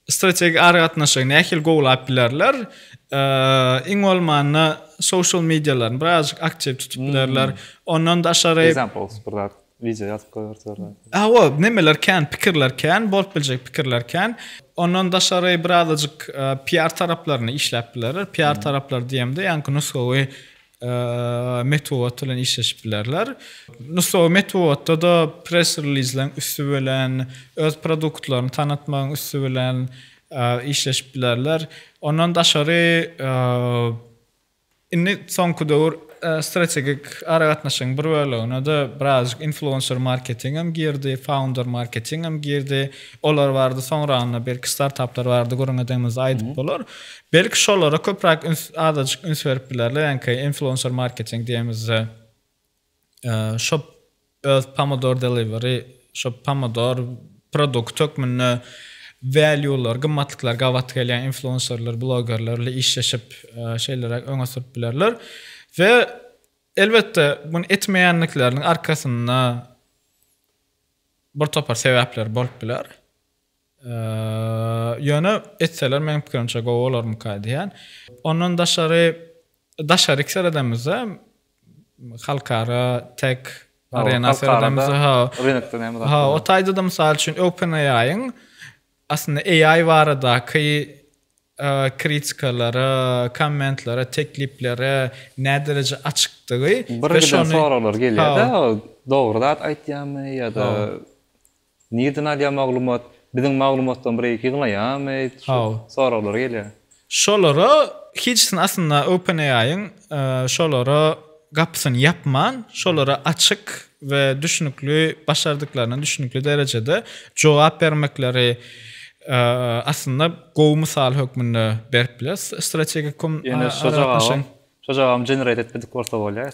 strategik aragatnaşyk nähil gowlap bilerler. Iň bolmanda social medialarny biraz aktiv tutup bilerler. Ondan da aşary examples burada video ýazyp goýarlar. O nemeler kan, pikirler kan, bolup biljek pikirler kan. Ondan da aşary birazajyk PR taraplaryny işläp bilerler. PR taraplar diýemde, ýani nusgawy metod bilen işleşip bilerler. Nusgawy metodda da press release'ler üstü bilen, öz produktlaryny tanıtmagyň üstü bilen işleşip bilerler. Ondan da aşary inni soňky döwür strategik aragatnaşyň bir bölegine de biraz influencer marketing hem girdi, founder marketing hem girdi. Olar bardy, soňra belki startuplar bardy, görüňedemiz aýdyp bolar. Belki şolara köprak adaçyk üns berip bilerler, ýani influencer marketing diýemiz. Şo Pomodoro Delivery, şo Pomodoro produkt tökmünde value'lar, gymmatlyklar gawat gelýän influencerlar, bloggerlar ile işleşip şeýlere öňe sürüp bilerler. Ve elbette bunu etmeýänlikleriniň arkasynda bir topar sebäpler bolup biler. Ýöne etseler men pikirimçe gowy bolarmy diýen. Ondan daşary seredemizde halkara tech arena seredemizde o taýda da mysal üçin OpenAI'ň aslında AI baradaky kritikalara, kommentlere, tekliflere ne derece açıklığı bir soralar gelýär. Dogrudan aýtýarmy ýa-da nirden alýan maglumat, biziň maglumatdan bir iki gynlaýarmy? Soralar gelýär. Şolara hiç aslında OpenAI'ň şolara gapysyny yapman, şolara açık ve düşünükli başardıklarına düşünükli derecede cevap vermekleri aslında gowy mysal hökmünde berip biler. Strategik şojagam generate etmedik bolsa bolýar.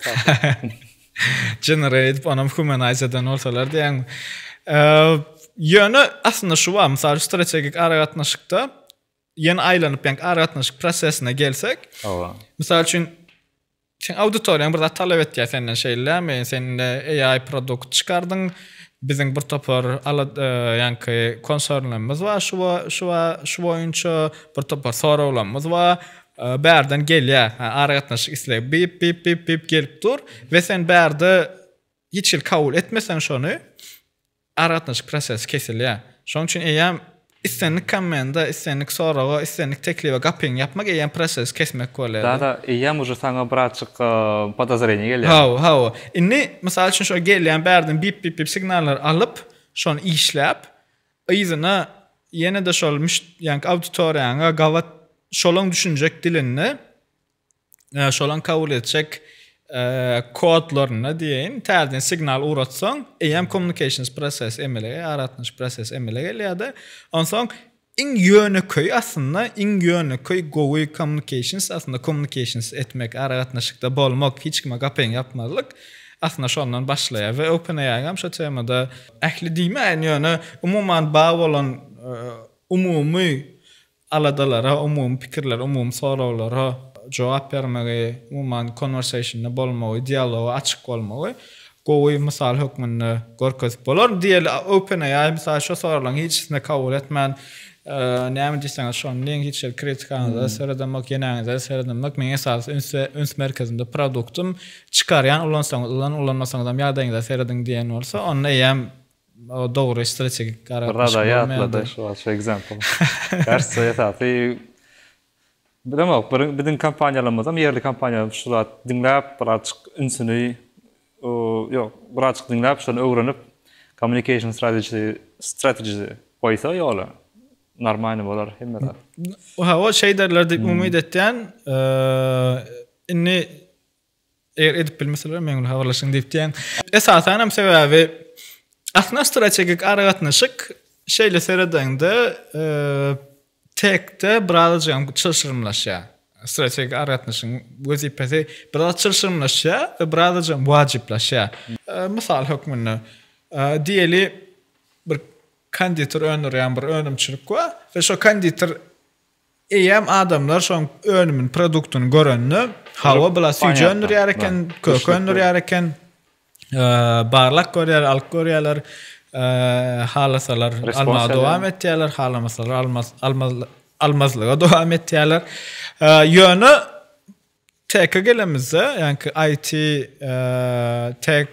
Generate anam humanize eden olsalar diýen. Ýöne aslında şu var, mysal strategik aragatnaşykda ýene aýlanyp ýa-ni aragatnaşyk prosesine gelsek. Mysal üçin sen auditoriýaň bir zat talap etýär senden şeýle, sen AI produkt çykardyň. Bizim bir topar ýani konsernlerimiz var, şu boýunça bir topar sorawlarymız var. Bärden gelýär, aragatnaşyk isläp bip gelip dur we sen bärde hiç ýyl kabul etmesen şonu aragatnaşyk proses kesilýär. Şoň üçin eýem istenlik kommanda, istenlik sorawa, istenlik teklife gapyň yapmak eýem proses kesmek bolýar. Da eýem uje saňa birazçyk podozrenie gelýär. Ha. Inni mysal üçin şo gelýän bärden bip signallar alyp, şonu işläp, ýyzyna ýene de şol ýani auditoriýaňa gawat şolaň düşünjek dilini, şolaň kabul etjek kodlaryna diýen täzeden signal uratsaň, eýem communications process emele, aratnaş process emele gelýär. Onsoň iň ýöneköy aslında iň ýöneköy gowy communications aslında communications etmek, aratnaşykda bolmak, hiç kime gapyň yapmalyk aslında şondan başlaýar we OpenAI hem şo temada ähli diýmän ýöne umumyň baý bolan umumy aladalara, umumy pikirler, umumy sorawlara cevap vermegi, umumyň conversationda bolmagy, dialoga açyk bolmagy gowy mysal hökmünde görkezip bolar. Diýeli OpenAI mysal şo soralarny hiçne kabul etmän, näme diýseniz şonu hiç kritik anada seredemek ýene seredemek meňe esas üns merkezinde produktum çıkaryan ulanmasaňyz ýagdaýynda serediň diýen bolsa onu hem o dogry strategik garaşyk bolmaýar. Şu example. Garşy ýaty bizim kampaniýalarymyzda ýerli kampaniýalar şurat dinläp birazjyk ünsüni ýok birazjyk dinläp şonu öwrenip communication strategy koysa ýola normal bolar hemmede. O şey derler diýip umyt etdiň inni edip bilmeseler meňul habarlaşyň diýip diýen esasen hem sebäbi aslında strategik aragatnaşyk şeýle seredeňde tekde birazjyk çylşyrmlaşýar. Strategik aragatnaşyň wezipesi biraz çylşyrmlaşýar we birazjyk wajyplaşýar. Mysal hökmünde diýeli bir kandidator önürýän bir önümçilik var we şo kandidator eýem adamlar şoň önümün produktyny göränni hawa bilen süýjenýär eken, kökönýär eken, barlak görýär, alk görýärler, halasalar alma dowam etýärler, halamasalar almazlyga dowam etýärler. Ýöne teke gelemizde, yani IT tek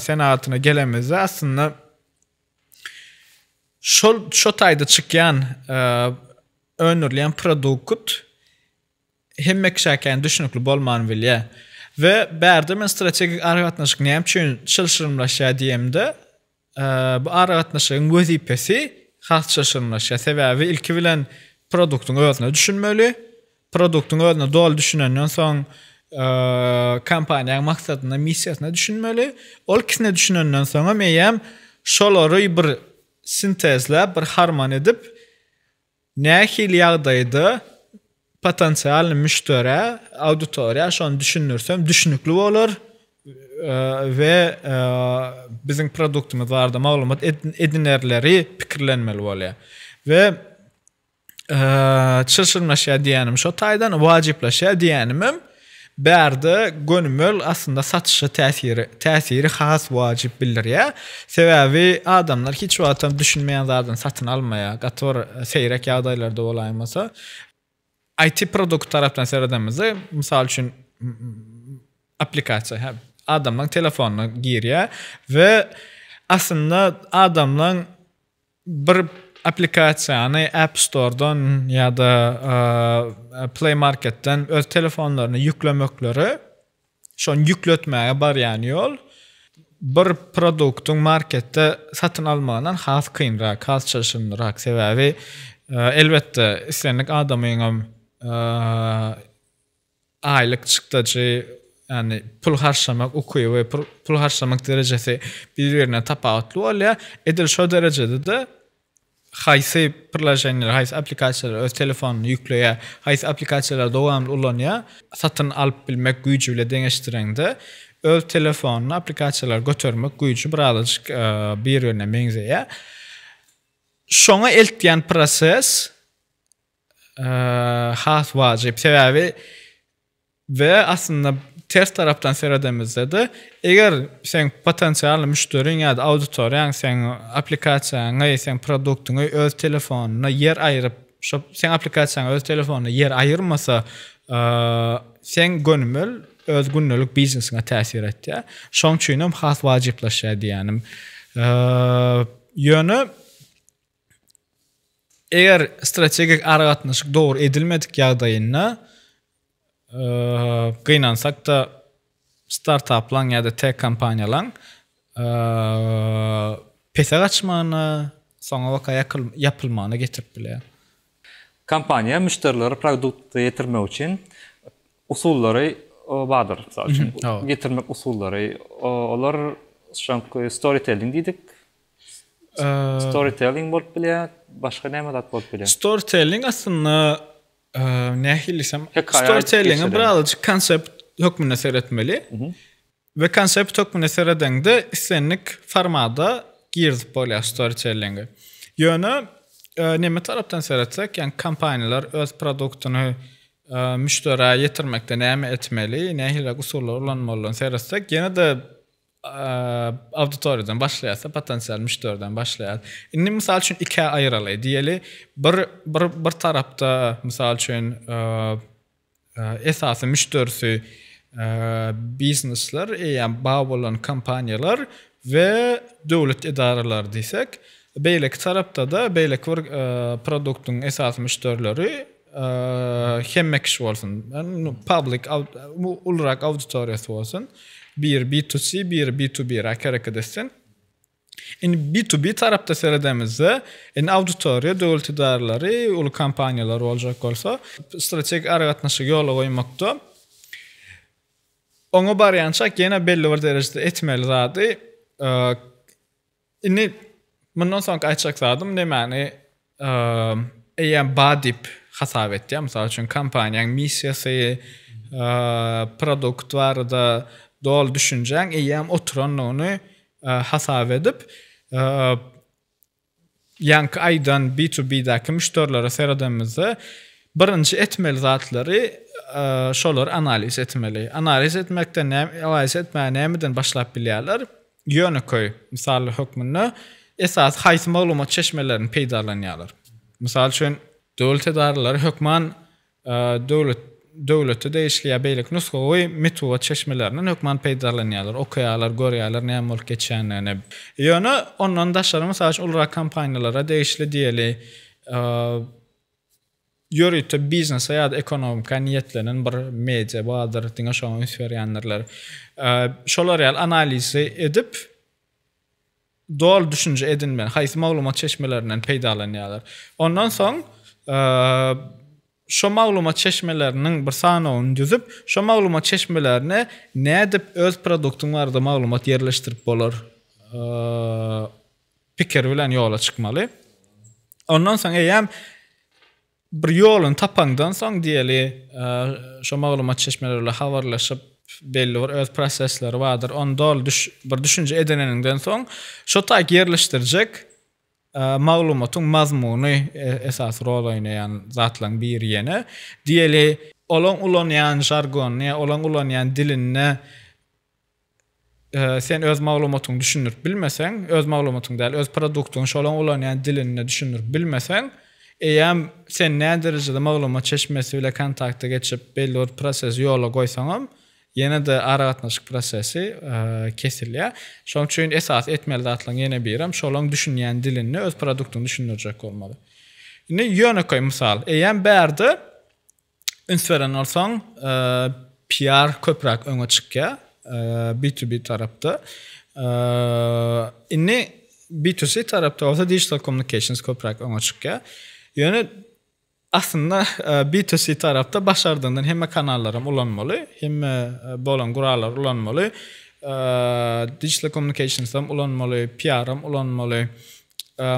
senatyna gelemizde aslında şo taýda çykýan önürleyen produkt hemmek şäken düşünükli bolman bilýär. Ve berde men strategik aragatnaşyk näme üçin çylşyrmlaşýar diýemde bu aragatnaşygyň wezipesi has çylşyrmlaşýar. Sebäbi ilki bilen produktyň özüne düşünmeli. Produktyň özüne dol düşünenden soň kampaniýaň maksadyna, missiýasyna düşünmeli. Ol kisine düşünenden soň meýem şolary bir sintezlep, bir harman edip nähil ýagdaýda potensial müşteri, auditoriya şonu düşünürsem düşünükli bolar ve bizim produktumuz barada maglumat edinerleri pikirlenmeli bolýar. Ve çylşyrmlaşýar diýenim şo taýdan wajyplaşýar diýenimim berde gönümel aslında satışa täsiri has wajyp bildirýär. Sebäbi adamlar hiç wagtam düşünmeýän zardan satyn almaýar. Gator seýrek ýagdaýlarda bolaýmasa IT produkt taraftan seredemizde misal üçün aplikasiya adamlar telefonuna girýär ve aslında adamlar bir aplikasiýany App Store'dan ýa-da Play Market'ten öz telefonlaryna ýüklemekleri şonu ýükletmäge barýan ýol bir produktyň marketde satyn almagynan has kynrak, has çylşyrmyrak sebäbi elbetde islenlik adamyň aylık çykdyjy yani pul harçlamak okuýy we pul harçlamak derejesi bir-birine tapawutly bolýar. Edil şo derejede de haýsy projeler, haýsy aplikasiýalar öz telefonuny ýükleýär, haýsy aplikasiýalar dowamly ulanýar, satyn alyp bilmek güýji bilen deňeşdirende öz telefonuny aplikasiýalar götürmek güýji birazjyk bir-birine meňzeýär. Şoňa eltýän proses has wajyp sebäbi ve aslında ters taraftan seredemizde de eger sen potensial müşteriň ýa-da auditoriýaň sen aplikasiýaňy, sen produktyňy öz telefonuna yer aýryp, şo sen aplikasiýaňy öz telefonuna yer aýyrmasa, sen gönümel öz günnelik biznesine täsir etdi. Şoň üçin hem has wajyplaşýar diýenim. Ýöne eger strategik aragatnaşyk dogry edilmedik ýagdaýynda gynansak da startuplar ýa-da tek kampaniýalar pese gaçmany, soňa waka ýapylmany getirip bilýär. Kampaniýa müşterileri produkty ýetirmek üçin usullary bardyr. Mysal üçin getirmek usullary olar şonky storytelling diýdik. Storytelling bolup bilýär, başga näme zat bolup bilýär? Storytelling aslında nähilsem storytelling birazjyk konsept hökmüne seretmeli. Ve konsept hökmüne seredende islenlik formada girdip bolýar storytellingi. Ýöne näme tarapdan seretsek, yani kampaniýalar öz produktyny müşteriye ýetirmekde näme etmeli, nähile usullar ulanmaly seretsek, ýene de auditoriyadan başlayasa potensial müşteriden başlayar. Indi misal üçün iki ayıralay diýeli bir tarapda misal üçün esasy müşterisi biznesler, yani bağ bolan kompaniyalar ve döwlet idaraları diýsek, beýleki tarapda da beýleki bir produktun esasy müşterileri hemmek kişi bolsun. Public ulrak auditoriyası bolsun. Bir B2C, bir B2B hareket etsin. B2B tarafta seyredemizde auditoriya, döwlet idaraları, ulu kampanyalar olacak olsa stratejik aragatnaşyk ýola goýmakda. Oňa barýançak ýene belli bir derejede etmeli zady. Indi mundan soň aýtjak zadym nämäni eýen badip hasap etdi. Mysal üçin kampaniýaň missiýasy, produkt barada doğal düşüncen eýem oturan onu hasap edip yankı aydan B2B'daki müşterilere seyredemizde birinci etmeli zatları şolar analiz etmeli. Analiz etmekten analiz etmeye nämeden başlap bilýärler? Ýöne koy, misal hökmünde esas haýsy maglumat çeşmelerini peýdalanýarlar. Misal üçin döwlet idaralary hökman döwleti değişliýä beýlik nusgawy metod çeşmelerinden hökman peýdalanýarlar, okuýarlar, görýärler näme bolup geçýänini. Ýöne ondan daşary mysal üçin ulra kampaniýalara değişli diýeli ýörüýte biznesa ýa-da ekonomika niýetlenen bir media badyr diňe şoňa ünsberýänler. Şolar ýaly analizi edip doğal düşünje edinmen, haýsy maglumat çeşmelerinden peýdalanýarlar. Ondan soň şo maglumat çeşmelerinin bir sanawyny düzüp, şo maglumat çeşmelerini nädip öz produktyň barada maglumat yerleşdirip bolar pikir bilen ýola çykmaly. Ondan soň eýem bir ýolun tapandan soň diýeli şo maglumat çeşmelerle habarlaşyp belli bir öz prosesleri vardır. Onda bir düşünje edeneninden soň şo taýk yerleşdirjek maglumatyň mazmuny esas rol oýnaýan zatlaryň bir ýene diýeli ulanýan jargony, ulanýan dilini sen öz maglumatyňy düşünürip bilmeseň, öz maglumatyň däl, öz produktyň şo ulanýan dilini düşünürip bilmeseň, eýem sen näme derejede maglumat çeşmesi bilen kontakta geçip belli bir proses ýola goýsaňam, ýene de aragatnaşyk prosesi kesilýär. Şoň üçin esas etmeli zatlaryň ýene birim şolaň düşünýän dilini öz produktyny düşündirjek bolmaly. Indi ýöne koý mysal, eýem bärde ünsveren bolsaň PR köprak öňe çykýar B2B tarapda. Indi B2C tarapda bolsa digital communications köprak öňe çykýar. Ýöne aslında B2C tarafta başardığından hem kanallarım ulanmalı, hem bolan guralar ulanmalı, digital communications'ım ulanmalı, PR'ım ulanmalı,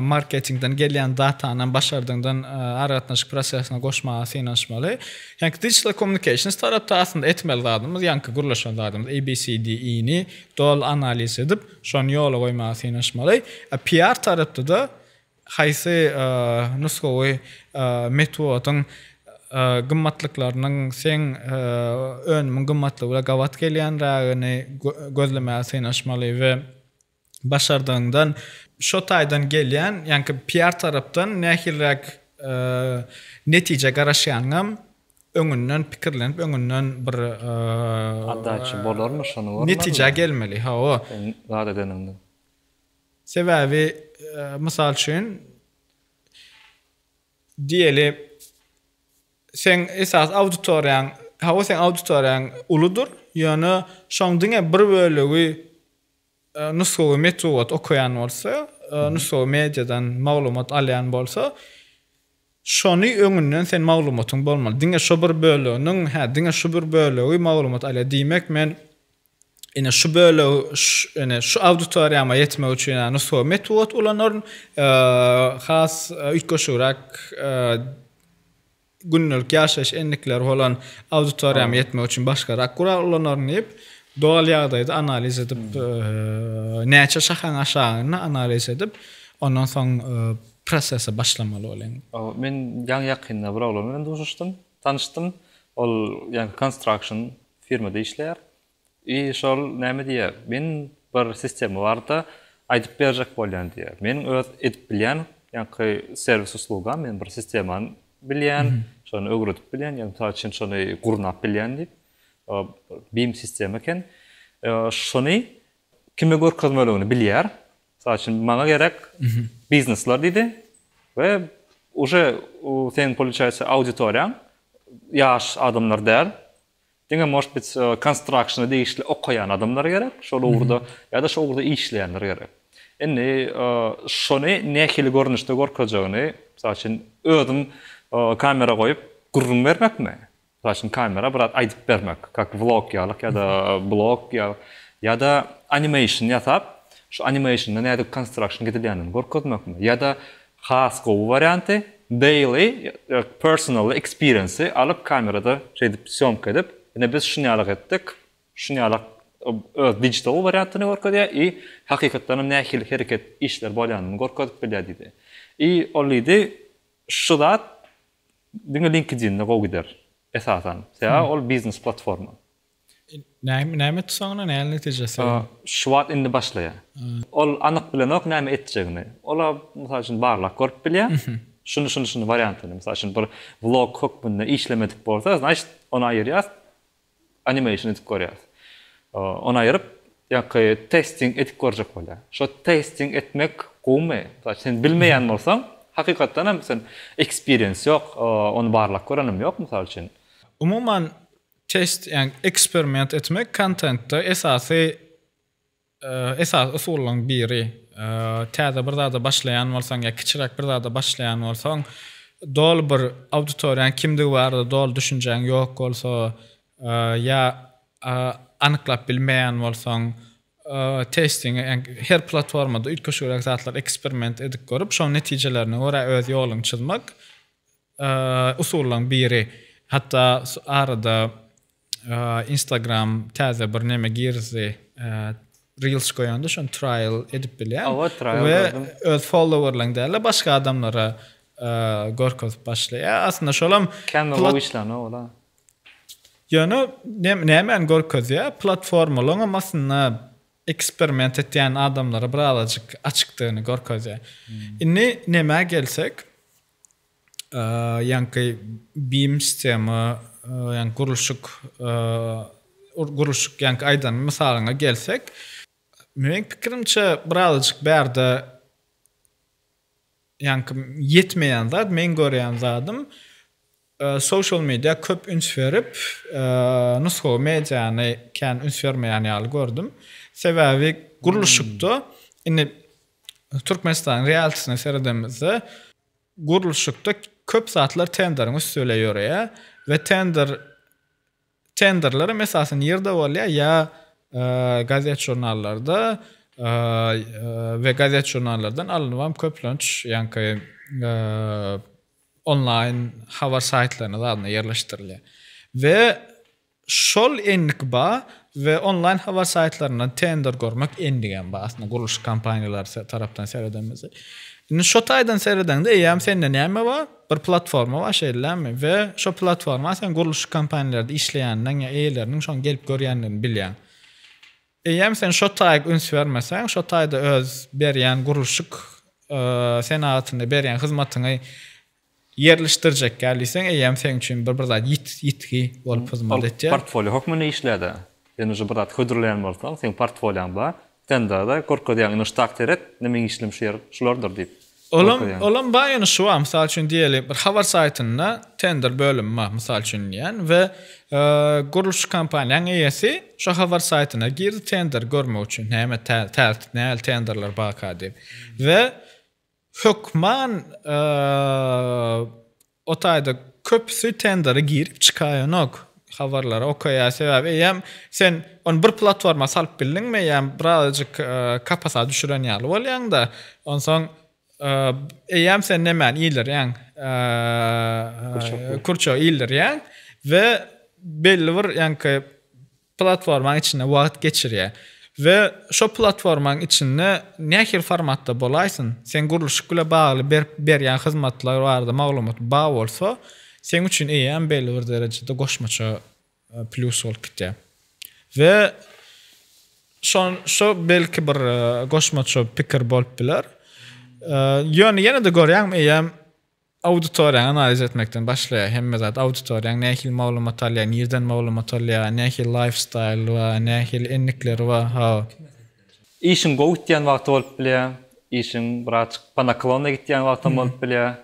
marketingden gelen datadan başardığından aragatnaşyk prosesine goşmağa sinaşmalı. Yani digital communications tarafta aslında etmeli zadymyz, yani gurlaşan zadymyz ABCDE'ni doğal analiz edip şon ýola goýmağa sinaşmaly. PR tarafta da haýsy nusgawy metodyň gymmatlyklarynyň sen önüň gymmatlygy bilen gawat gelýänrägini gözlemäge synaşmaly we başardığından şo taýdan gelýän, ýani PR tarapdan nähirrak netije garaşýanyňam öňünden pikirlenip öňünden bir addaçy bolarmy şonu? Netije gelmeli, ha o. Zat edenimde. Sebäbi mysal üçin diýeli sen esas auditoriýaň, sen auditoriýaň uludur, ýöne şoň diňe bir bölegi nusgawy metod okuyan bolsa, nusgawy mediadan maglumat alýan bolsa, şonu öňünden sen maglumatyň bolmaly. Diňe şo bir böleginiň, diňe şo bir bölegi maglumat alýar diýmek men şu böyle şu auditoriýama yetmek üçin nusgawy metod ulanır, has üýtgeşirak günlük ýaşaş enlikler bolan auditoriýama yetmek üçin başgarak gural ulanır diýip doğal ýagdaýda analiz edip näçe şahan aşagyny analiz edip ondan soň prosese başlamaly bolan. Men ýa ýakynda bir oglan bilen tanışdym. Ol ýani construction firmada işleýär. Şol näme diýär? Men bir sistemi vardı. Aytıp berjek bolýan diýer. Men öz edip bilýän, ýa-ni servis uslugam men bir sistemany bilýän, şonu öwretip bilýän, ýa-ni ta üçin şonu gurnap bilýän diýip. BIM sistemi eken. Şonu kime görkezmeliğini bilýär. Ta üçin maňa gerek biznesler diýdi we уже sen получается аудиторияң yaş adamlar däl. Diňe может быть construction'a değişli okuyan adamlar gerek. Şol urda ya da şol urda işleyenler gerek. Indi şonu nähili görnüşde görkezegini, mesela için özüm kamera koyup gurrun vermekmi? Mesela için kamera birat aydyp bermek, kak vlog ýalyk ya da blog ya da animation ýasap, şu animation'da näde construction getirilýänini görkezmekmi? Ya da has gowy varianty daily personal experience alıp kamerada şeýdip syomka edip, ine biz şunyalyk etdik, şunyalyk digital variantyny görkezýär i hakykatdan nähili hereket işler bolýanyny görkezip bilýär. I olýdy şu zat diňe LinkedIn'de gowy gider. Esasan, ol business platforma. Näme tutsaňyna näme netijesi? Şuwat indi başlaýar. Ol anyk bilenok näme etjegini. Ola mysal üçin barlak görüp bilýär. Şunu variantyny, mysal üçin bir vlog hokmunda işlemedik bolsa, значит, ona aýyrýas, animation edip görýär. Ona aýryp, ýa-ni testing edip görjek bolýar. Şo testing etmek gowy. Sen bilmeýän bolsaň, hakykatdan hem sen experience ýok, onu barlak görenim ýok mysal üçin. Umuman test, yani eksperiment etmek contentda esas usullaryň biri. Täze bir zada başlayan bolsaň, ya kiçirak bir zada başlayan bolsaň, dol bir auditoriýaň kimdigi barda dol düşünjäň ýok bolsa, ya anyklap bilmeýän bolsaň, testing, yani her platformada ýetkeşirak zatlar eksperiment edip görüp, şo netijelerini ora öz ýoluny çyzmak usullaryň biri. Hatta arada Instagram täze bir näme girdi, Reels koýanda şon trial edip bilýär. Ve öz followerlaryň däle başga adamlara görkezip başlaýar. Aslında şolam Canva işlemi ola. Ýöne näme görkezýär? Platformalaryň aslında eksperiment etýän adamlara biralajyk açykdygyny görkezýär. Indi näme gelsek, ýa-ni BIM sistemi, ýa-ni gurulşyk ýa-ni aýdan misalyna gelsek, meň pikirimçe biralajyk bärde ýa-ni ýetmeýän zat, men görýän zatym social media köp üns berip, nusga mediany kän üns bermeýän ýaly gördüm. Sebäbi gurulşykda, indi Türkmenistan realitysyny seredemizde gurulşykda köp zatlar tenderini üstüle ýöreýär we tenderlary mesasen ýerde bolýar ya gazet jurnallarda ve gazet jurnallardan alınýan köplönç, ýa-ni online habar saytlaryna zadyna ýerleşdirilýär. We şol enlikba ve online habar saytlaryna tender görmek endigen aslında guruluş kampaniýalary tarapdan seredemizde. Indi şo taýdan seredende ýa-ni sende näme bar? Bir platforma bar şeýlerämi we şo platforma sen guruluş kampaniýalarda işleýändiň ýa eýleriniň şon gelip görýändigini bilýän. Ýa-ni sen şo taýga üns bermesäň, şo taýda öz berýän guruluşyk senatyny berýän hyzmatyny yerleşdirjek gelýäň, ýa-ni sen üçin bir zat ýitgi bolup hyzmat etýär. Portfolio hokmuny işlädi. Ýani şu bir zat hödürleýän bolsaň, sen portfolioň bar. Tendada korkodiyan iniş takdir et, nemin işlemşer şulardır diýip. Olam baýany şu mysal üçin diýelim, bir habar saytyna tender bölüm bar mysal üçin ýan we guruluş kampaniýaň eýesi şu habar saytyna girdi tender görmek üçin näme näme tenderler baka diýip. We hökman o taýda köpsü tendere girip çykaýanok. Habarlara okaýar sebäbi ýa sen on bir platforma salyp bildiňmi ýa birazjyk kapasa düşüren ýaly bolýaň da onsoň ýa sen nämen iler ýa kurço iler ýa we belli bir ýa platformaň içinde wagt geçirýär we şo platformaň içinde nähir formatda bolaýsyn sen guruluşykla bagly berýän hyzmatlar barda maglumat baý bolsa sen üçin ýa belli bir derejede goşmaça plus ol kitä. Ve Şu belki bir goşmaço pikir bolup biler. Yine de görýän eýem auditoriýany analiz etmekden başlaýar. Hemme zat auditoriýaň nähil maglumat alýar, nerden maglumat alýar, nähil lifestyle we nähil ennikler we ha. İşin goýtýan wagt bolup bilýär. İşin birazçyk panaklona gitýän wagt bolup bilýär.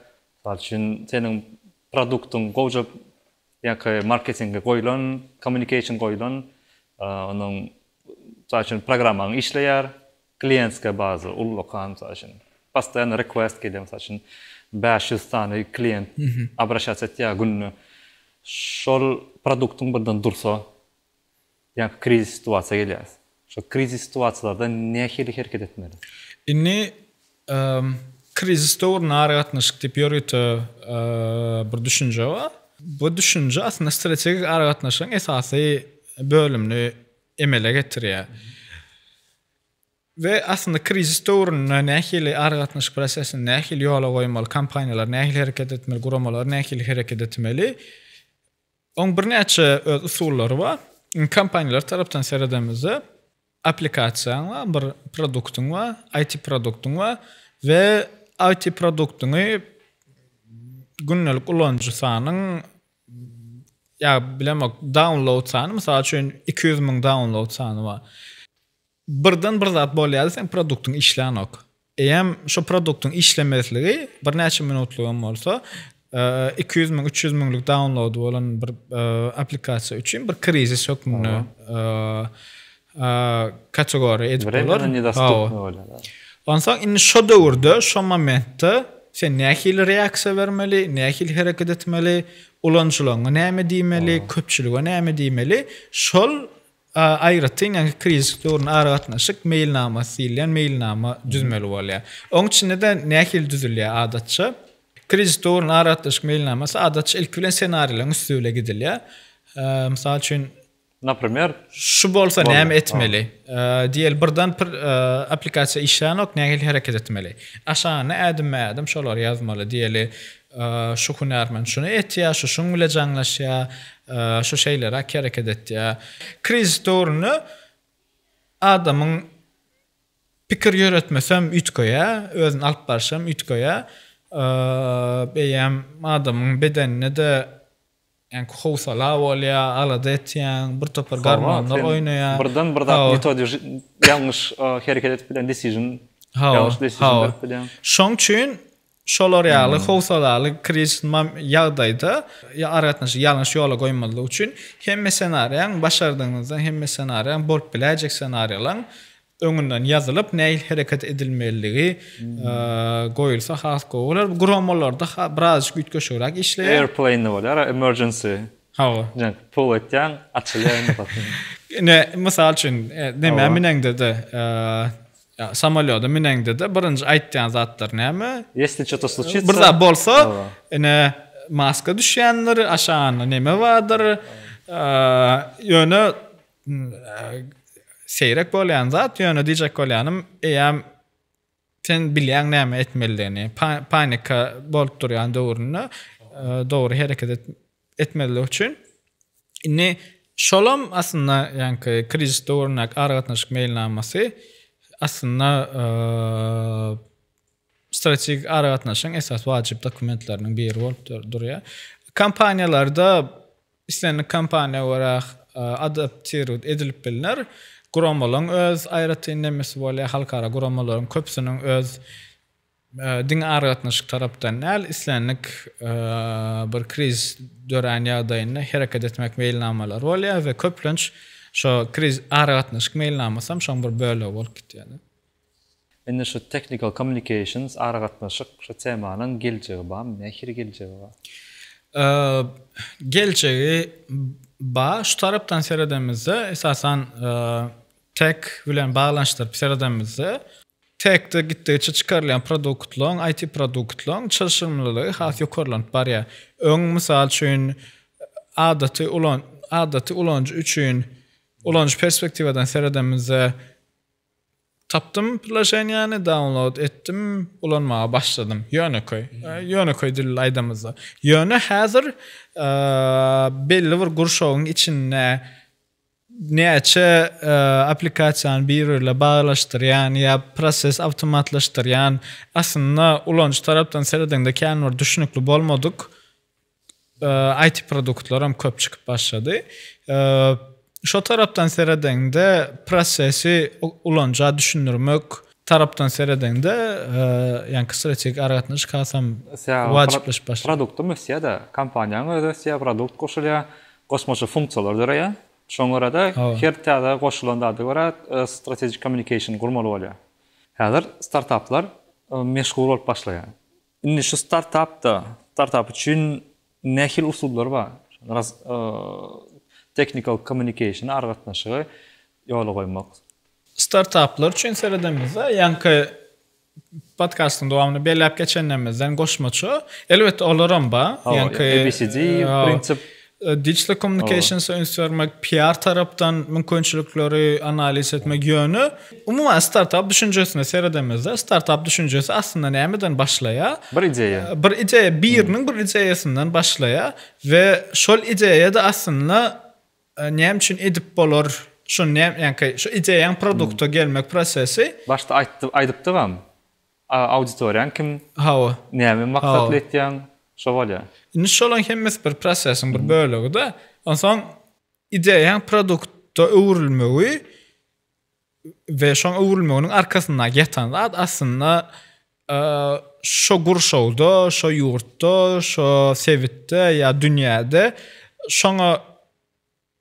Şol senin produktyň goýup ýa-ki marketinge goýulan, communication goýulan, onuň zaten programmaň işleýär, klientske bazı ullokan zaten. Постоянно request gelýär zaten. 500 tane klient обращаться etýär günne. Şol produktyň birden dursa, ýa kriz situasiýa gelýär. Şo kriz situasiýalarda nähili hereket etmeli? Inni kriz doğru naratnaşyk diýip ýörýär bir düşünje var. Bu düşünje aslında stratejik aratnaşyň esasy bölümni emele getirýär. Ve aslında kriz doğruna nähili aratnaşyk prosesini nähili ýola goýmaly, kampaniýalar nähili hereket etmeli, guramalar nähili hereket etmeli. Oň bir näçe usullary bar. Kampaniýalar tarapdan seredemizde aplikasiýaň bar, bir produktyň bar, IT produktyň bar we IT produktyny günnelik ulanjy sanyň bilemek download sany mysal üçin 200.000 download sany bar. Birden bir zat bolýar, sen produktyň işlenok. Eýem şu produktyň işlemesligi bir näçe minutlyk bolsa, 200.000 300.000 download bolan bir aplikasiýa üçin bir krizis hökmüni kategoriýa edip bolar. Onsoň indi şu döwürde, şu momentde sen nähili reaksiýa bermeli, nähili hereket etmeli, ulanjylaryňa näme diýmeli, köpçülige näme diýmeli. Şol aýratyn ýa-ni kriz döwrüne aratnaşyk mailnama silýän mailnama düzmeli bolýar. Oň içinde de nähili düzülýär adatça. Kriz döwrüne aratnaşyk mailnamasy adatça ilk bilen senariýalaryň üstüne gidilýär. Mysal üçin Например, şu bolsa näme etmeli? Diýel birden bir aplikasiýa işlenok nähili hereket etmeli. Aşaňa ädim şolar ýazmaly diýeli. Şu hünärmen şunu etýär, şuň bilen jaňlaşýar, şu şeýlere hareket etýär. Kriz döwrüne adamyň pikir ýöretmesem ütköýär, özüni alyp barşam ütköýär. Beýem adamyň bedenine de yani howsala bolýar, alada etýän, bir topar garmanlar oýnaýar. Birden metody ýalňyş hereket etip bilen decision, ýalňyş decision berip bilen. Şoň üçin şolar ýaly howsalaly kriz ýagdaýda aratnaşyk ýalňyş ýola goýmaly üçin hemme senariýaň başardyňyzdan hemme senariýaň bolup biläjek senariýalar öňünden ýazylyp näil hereket edilmeligi goýulsa has goýular. Guramalarda biraz güýtgeşerek işleýär. Airplane bolar, emergency. Jan pull etýän, açylýar. Ne mysal üçin näme minengde samolyotda minengde de birinji aýtýan zatlar näme? Если что-то случится. Bir zat bolsa, ene maska düşýänler, aşaňa näme bardyr? Ýöne seyrek bolýan zat, ýöne diýjek bolýanym, eýem sen bilýän näme etmeliligini, panika bolup durýan döwrüne dogry hereket etmeli üçin. Indi şolam aslında ýani kriz döwrüne aratnaşyk mailnamasy aslında stratejik aratnaşyň esas wajyp dokumentlarynyň biri bolup durýar. Kampaniýalarda islenli kampaniýa olarak adaptir edilip bilinir. Guramalyň öz aýratyn nemesi bolýar, halkara guramalaryň köpsüniň öz diň aratnaşyk tarapdan näl islenlik bir kriz dören ýagdaýynda hereket etmek mailnamalar bolýar we köplenç şu kriz aratnaşyk mailnamasam şoň bir bölegi bolup gitýär. Indi şu technical communications aratnaşyk şu temanyň geljegi bar, nähili geljegi bar? Geljegi şu tarapdan seredemizde esasen tech bilen bağlançlar seredemizde techde gitdiçe çıkarılan produktlaryň, IT produktlaryň çalışmalaryny has ýokarlanıp barýar. Öň mysal üçin adaty ulanjy üçin ulanjy perspektiwadan seredemizde tapdym plaşanyany download etdim, ulanmağa başladym. Ýöneköy dil aýdamyzda. Ýöne häzir belli bir gurşawyň içinde neçe aplikasiyan birbiriyle bağlaştıran ya proses avtomatlaştıran aslında ulanç taraftan seredende kendileri düşünüklü bolmadık IT produktlarım köp çıkıp başladı. Şu taraftan seredende prosesi ulanca düşünürmek taraftan seredende yani strategik aratmış kalsam vacipleş başladı. Produktu müsiye de kampanyanın özü produkt koşulya kosmosu funksiyalar ya. Şoňra da her täze goşulanda göre strategic communication gurmaly bolýar. Häzir startuplar meşgul bolup başlaýar. Indi şu startup üçin nähil usullar bar? Technical communication argatnaşygy ýola goýmak. Startuplar üçin seredemizde ýanky podcastın dowamyny belläp geçenlemizden goşmaçy elbetde olaram ba. Ýanky ABCD prinsip digital communication vermek, PR taraftan mümkinçilikleri analiz etmek yönü. Umuman startup düşüncesine seyredemezler. Startup düşüncesi aslında nämeden başlaya? Bir ideya. Birinin bir ideyasinden başlaya ve şol ideya da aslında näme üçin edip bolar? Şu ideýaň produkta gelmek prosesi. Başta aýdypdym. Auditoriýan kim? Hawa. Näme maksatly etýän? Şo bolýar. Şolan hemmes bir prosesin bir bölegi de. Ondan ideýaň produkta öwrülmegi ve şoň öwrülmeginiň arkasynda ýatan zat aslında şo gurşowda, şo ýurtda, şo sevitde ya dünýäde şoňa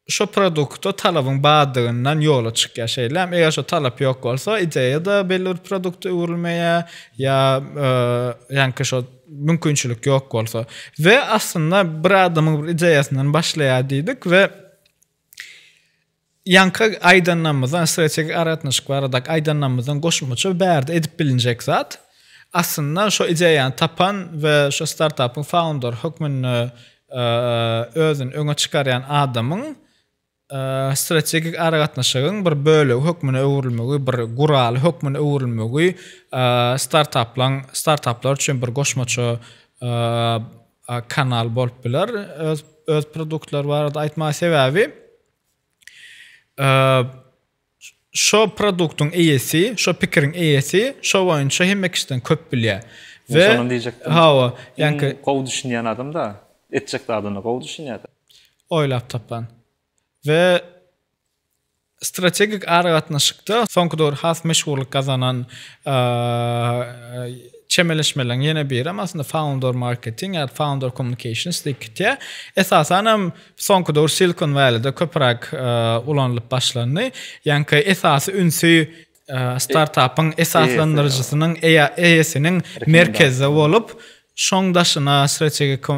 şo produkta talabyň badygynyň ýola çykýan şeýler. Eger şo talap ýok bolsa, ideýa da belli bir produkta öwrülmeýär ya ýanky şo mümkinçilik ýok bolsa ve aslında bir adamyň bir ideýasynyň başlaýar diýdik ve ýanky aýdanyňymyzdan strategik aratnaşyk baradak aýdanyňymyzdan goşmaçy bärde edip bilinjek zat. Aslında şo ideýany tapan we şo startupyň founder hökmüni özüni öňe çykarýan adamyň strategik aratnaşygyň bir bölegi hökmüne öwrülmegi, bir guraly hökmüne öwrülmegi startuplar üçin bir goşmaçy kanal bolup biler. Öz produktlar barada aýtma sebäbi şo produktyň eýesi, şo pikiriň eýesi şo boýunça hemmekden köp bilýär. Ve şonu diýjekdim. Hawa, ýanky gowy düşünýän adam da etjek adyny gowy düşünýär. Oýlap tapan. Ve strategik aratnaşykda soňky döwür has meşhurlyk kazanan çemeleşmelerin ýene biri aslında founder marketing ya founder communications diýilýär. Esasen hem soňky döwür Silicon Valley'de köprak ulanlyp başlandy. Ýanky esasy ünsü startupyň esaslandyrjysynyň eýesiniň merkezi bolup şoňdaşyna strategik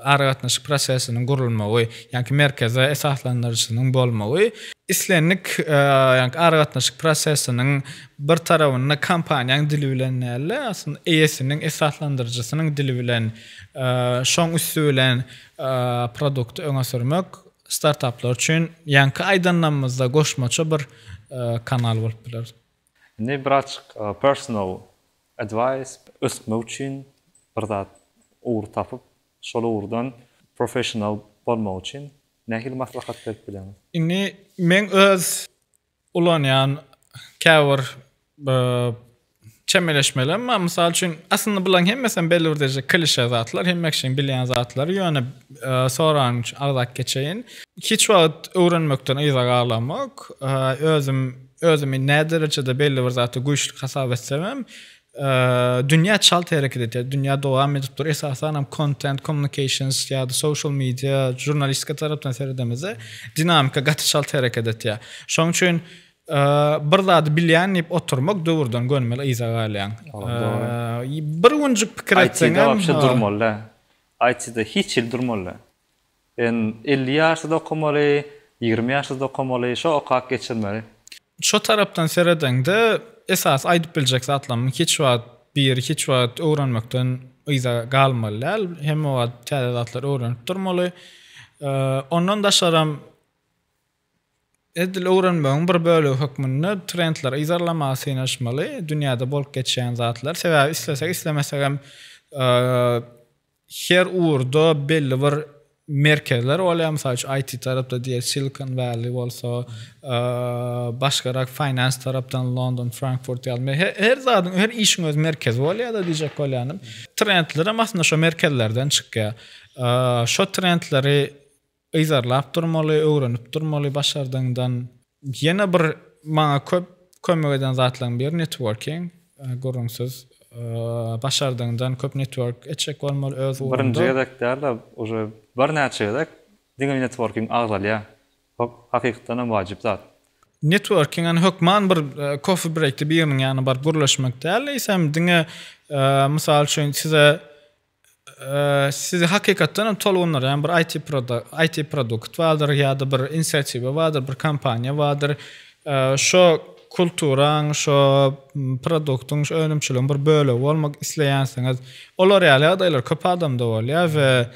aratnaşyk prosesiniň gurulmagy, ýanky merkeze esaslandyrjysynyň bolmagy, islenlik ýanky aratnaşyk prosesiniň bir tarabyny kampaniýaň dili bilen näle, aslında eýesiniň esaslandyrjysynyň dili bilen şoň üstü bilen produkty öňe sürmek startuplar üçin ýanky aýdanyňymyzda goşmaçy bir kanal bolup biler. Ne braçyk personal advice, öskmek üçin bir zat uğur tapıp, şol uğurdan professional bolmak üçin nähil maslahat berip bilemez? Indi men öz ulanýan käwir çemeleşmelem, misal üçin aslında bulan hemmesen belli bir derece klişe zatlar, hemmekşin bilýän zatlar ýöne soran agzak geçeýin. Hiç wagt öwrenmekden ýyza galamak, özümi näde derecede belli bir zatı güýçli hasap etsemem, dünya çalt hareket ediyor. Dünya devam edip dur. Esasen hem content, communications ya da social media, jurnalistika taraftan seyredemeze dinamika gatı çalt hareket ediyor. Şoň üçin bir zat bilýän ip oturmak döwürden gönmeli iza galýan. Bir günjük pikir etseň hem durmaly. IT'de hiç il durmaly. 50 ýaşda okumaly, 20 ýaşda okumaly, şo okak geçirmeli. Şo tarapdan seredende esas aýdyp biljek zatlarmy hiç wagt öwrenmekden iza galmaly. Hem o täzatlar öwrenip durmaly. Ondan daşaram edil öwrenmegiň bir bölegi hökmünde trendler izarlamasy ýanaşmaly. Dünýäde bolup geçýän zatlar sebäbi islemesek hem her uğurda belli bir merkezler oluyor. Mesela IT tarafta diye Silicon Valley olsa, başka finance taraftan London, Frankfurt yani her zaten her işin öz merkezi oluyor da diyecek olanım. Trendler aslında şu merkezlerden çıkıyor. Şu trendleri izarlap durmalı, öğrenip durmalı başardığından yine bir bana kömek eden zatlan bir networking görünsüz. Başardığından köp network etçek olmalı öz uğrunda. Birinci yedek derler, уже bir neçe yedek diňe networking ağzalya. Hakikaten vacip zat. Networking an hukman bir coffee break'te bir ýeriniň ýanyna baryp gürleşmek däl, isem diňe mysal üçin sizi hakikaten tolunlar, yani bir IT produkt vardır ya da bir inisiativa vardır, bir kampanya vardır. Şu kulturan, şu produktun, şu önümçülüğün bir bölü olmak isleýänsiňiz. Olar ýaly adaylar köp adamda bolýar we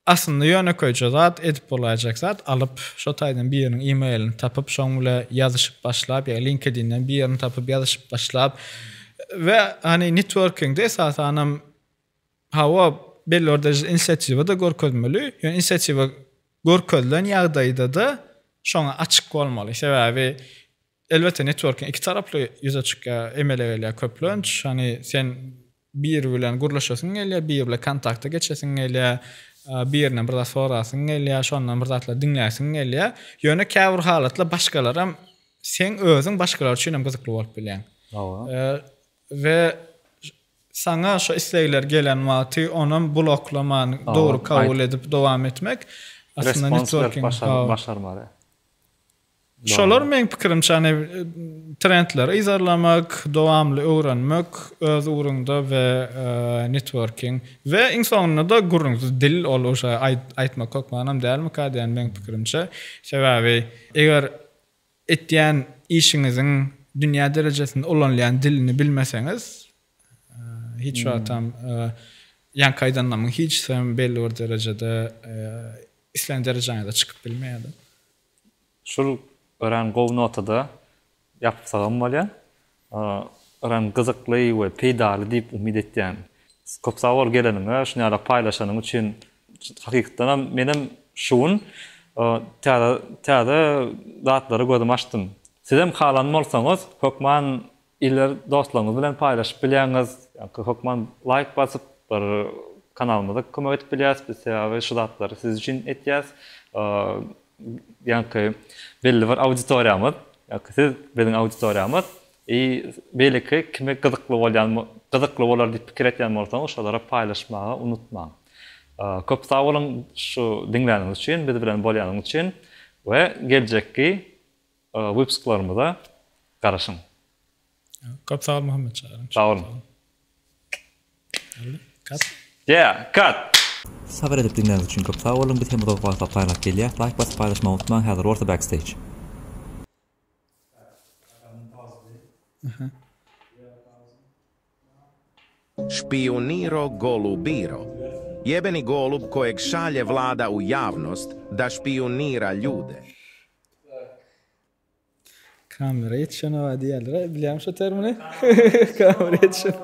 aslında ýöne koýjak zat, edip bolajak zat alıp şu taýdan bir ýeriniň e-mailini tapıp şoň bilen ýazyşyp başlap, ýa LinkedIn'den bir ýerini tapıp ýazyşyp başlap we hani networkingde esasanam hawa belli orada inisiativa da görkezmeli. Yani inisiativa görkezlen ýagdaýda da şoňa açyk bolmaly. Sebäbi elbette networking iki taraply ýüze çykýar, emele köplönç. Hani sen bir bilen gurlaşasyň gelýär, bir bilen kontakta geçesiň gelýär, birine bir da sorasyň gelýär, şondan bir zatla dinläsiň gelýär. Ýöne käbir halatla başgalar hem sen özüň başgalar üçin hem gyzykly bolup bilýän. Ve sana şu isleýler gelen wagty onuň bloklaman, dogry kabul edip dowam etmek aslında networking başarmaly. Şolar men pikirimçe hani trendler izarlamak, dowamly öwrenmek öz uğrunda we networking we insanyna da gurrunuz dil oluşa aýtmak hokmanam dälmi kadýan men pikirimçe. Sebäbi eger etýän işiňiziň dünýä derejesinde ulanýan dilini bilmeseňiz hiç wagtam ýan kaýdanlamyň hiç sen belli bir derejede islen derejaňa da çykyp bilmeýärdi. Şol ören gow notada ýapsagam bolýan. Ören gyzykly we peýdaly diýip umyt etýän. Köp sawal geleniňe şuňa paýlaşanyň üçin hakykatan menem şuň täze datlary gözüm açdym. Sizem halan bolsaňyz, hökman iller dostlaryňyz bilen paýlaşyp bilýäňiz, hökman like basyp bir kanalymyza kömek edip bilýäsiz, we şu datlary siz üçin etýäs. Yani belli bir auditoriýamyz, siz benim auditoriýamyz, belki kime gyzykly bolar diýip pikir etýän bolsaňyz, şolara paýlaşmagy unutmaň. Köp sag bolun şu dinläniňiz üçin, biz bilen bolýanyňyz üçin we geljekki wypsklarymyza garaşyň. Köp sag bol Muhammed çağırın. Sag bolun. Kat. Yeah, cut. Sabar edip dinlediğiniz için çok sağ olun. Bir temada fazla paylaşmak geliyor. Like basıp paylaşmayı unutmayın. Hazır orta backstage. Špioniro golubiro. Jebeni golub kojeg šalje vlada u javnost da špionira ljude. Kamera yetişen o diğerlere biliyorum şu termini. Kamera yetişen.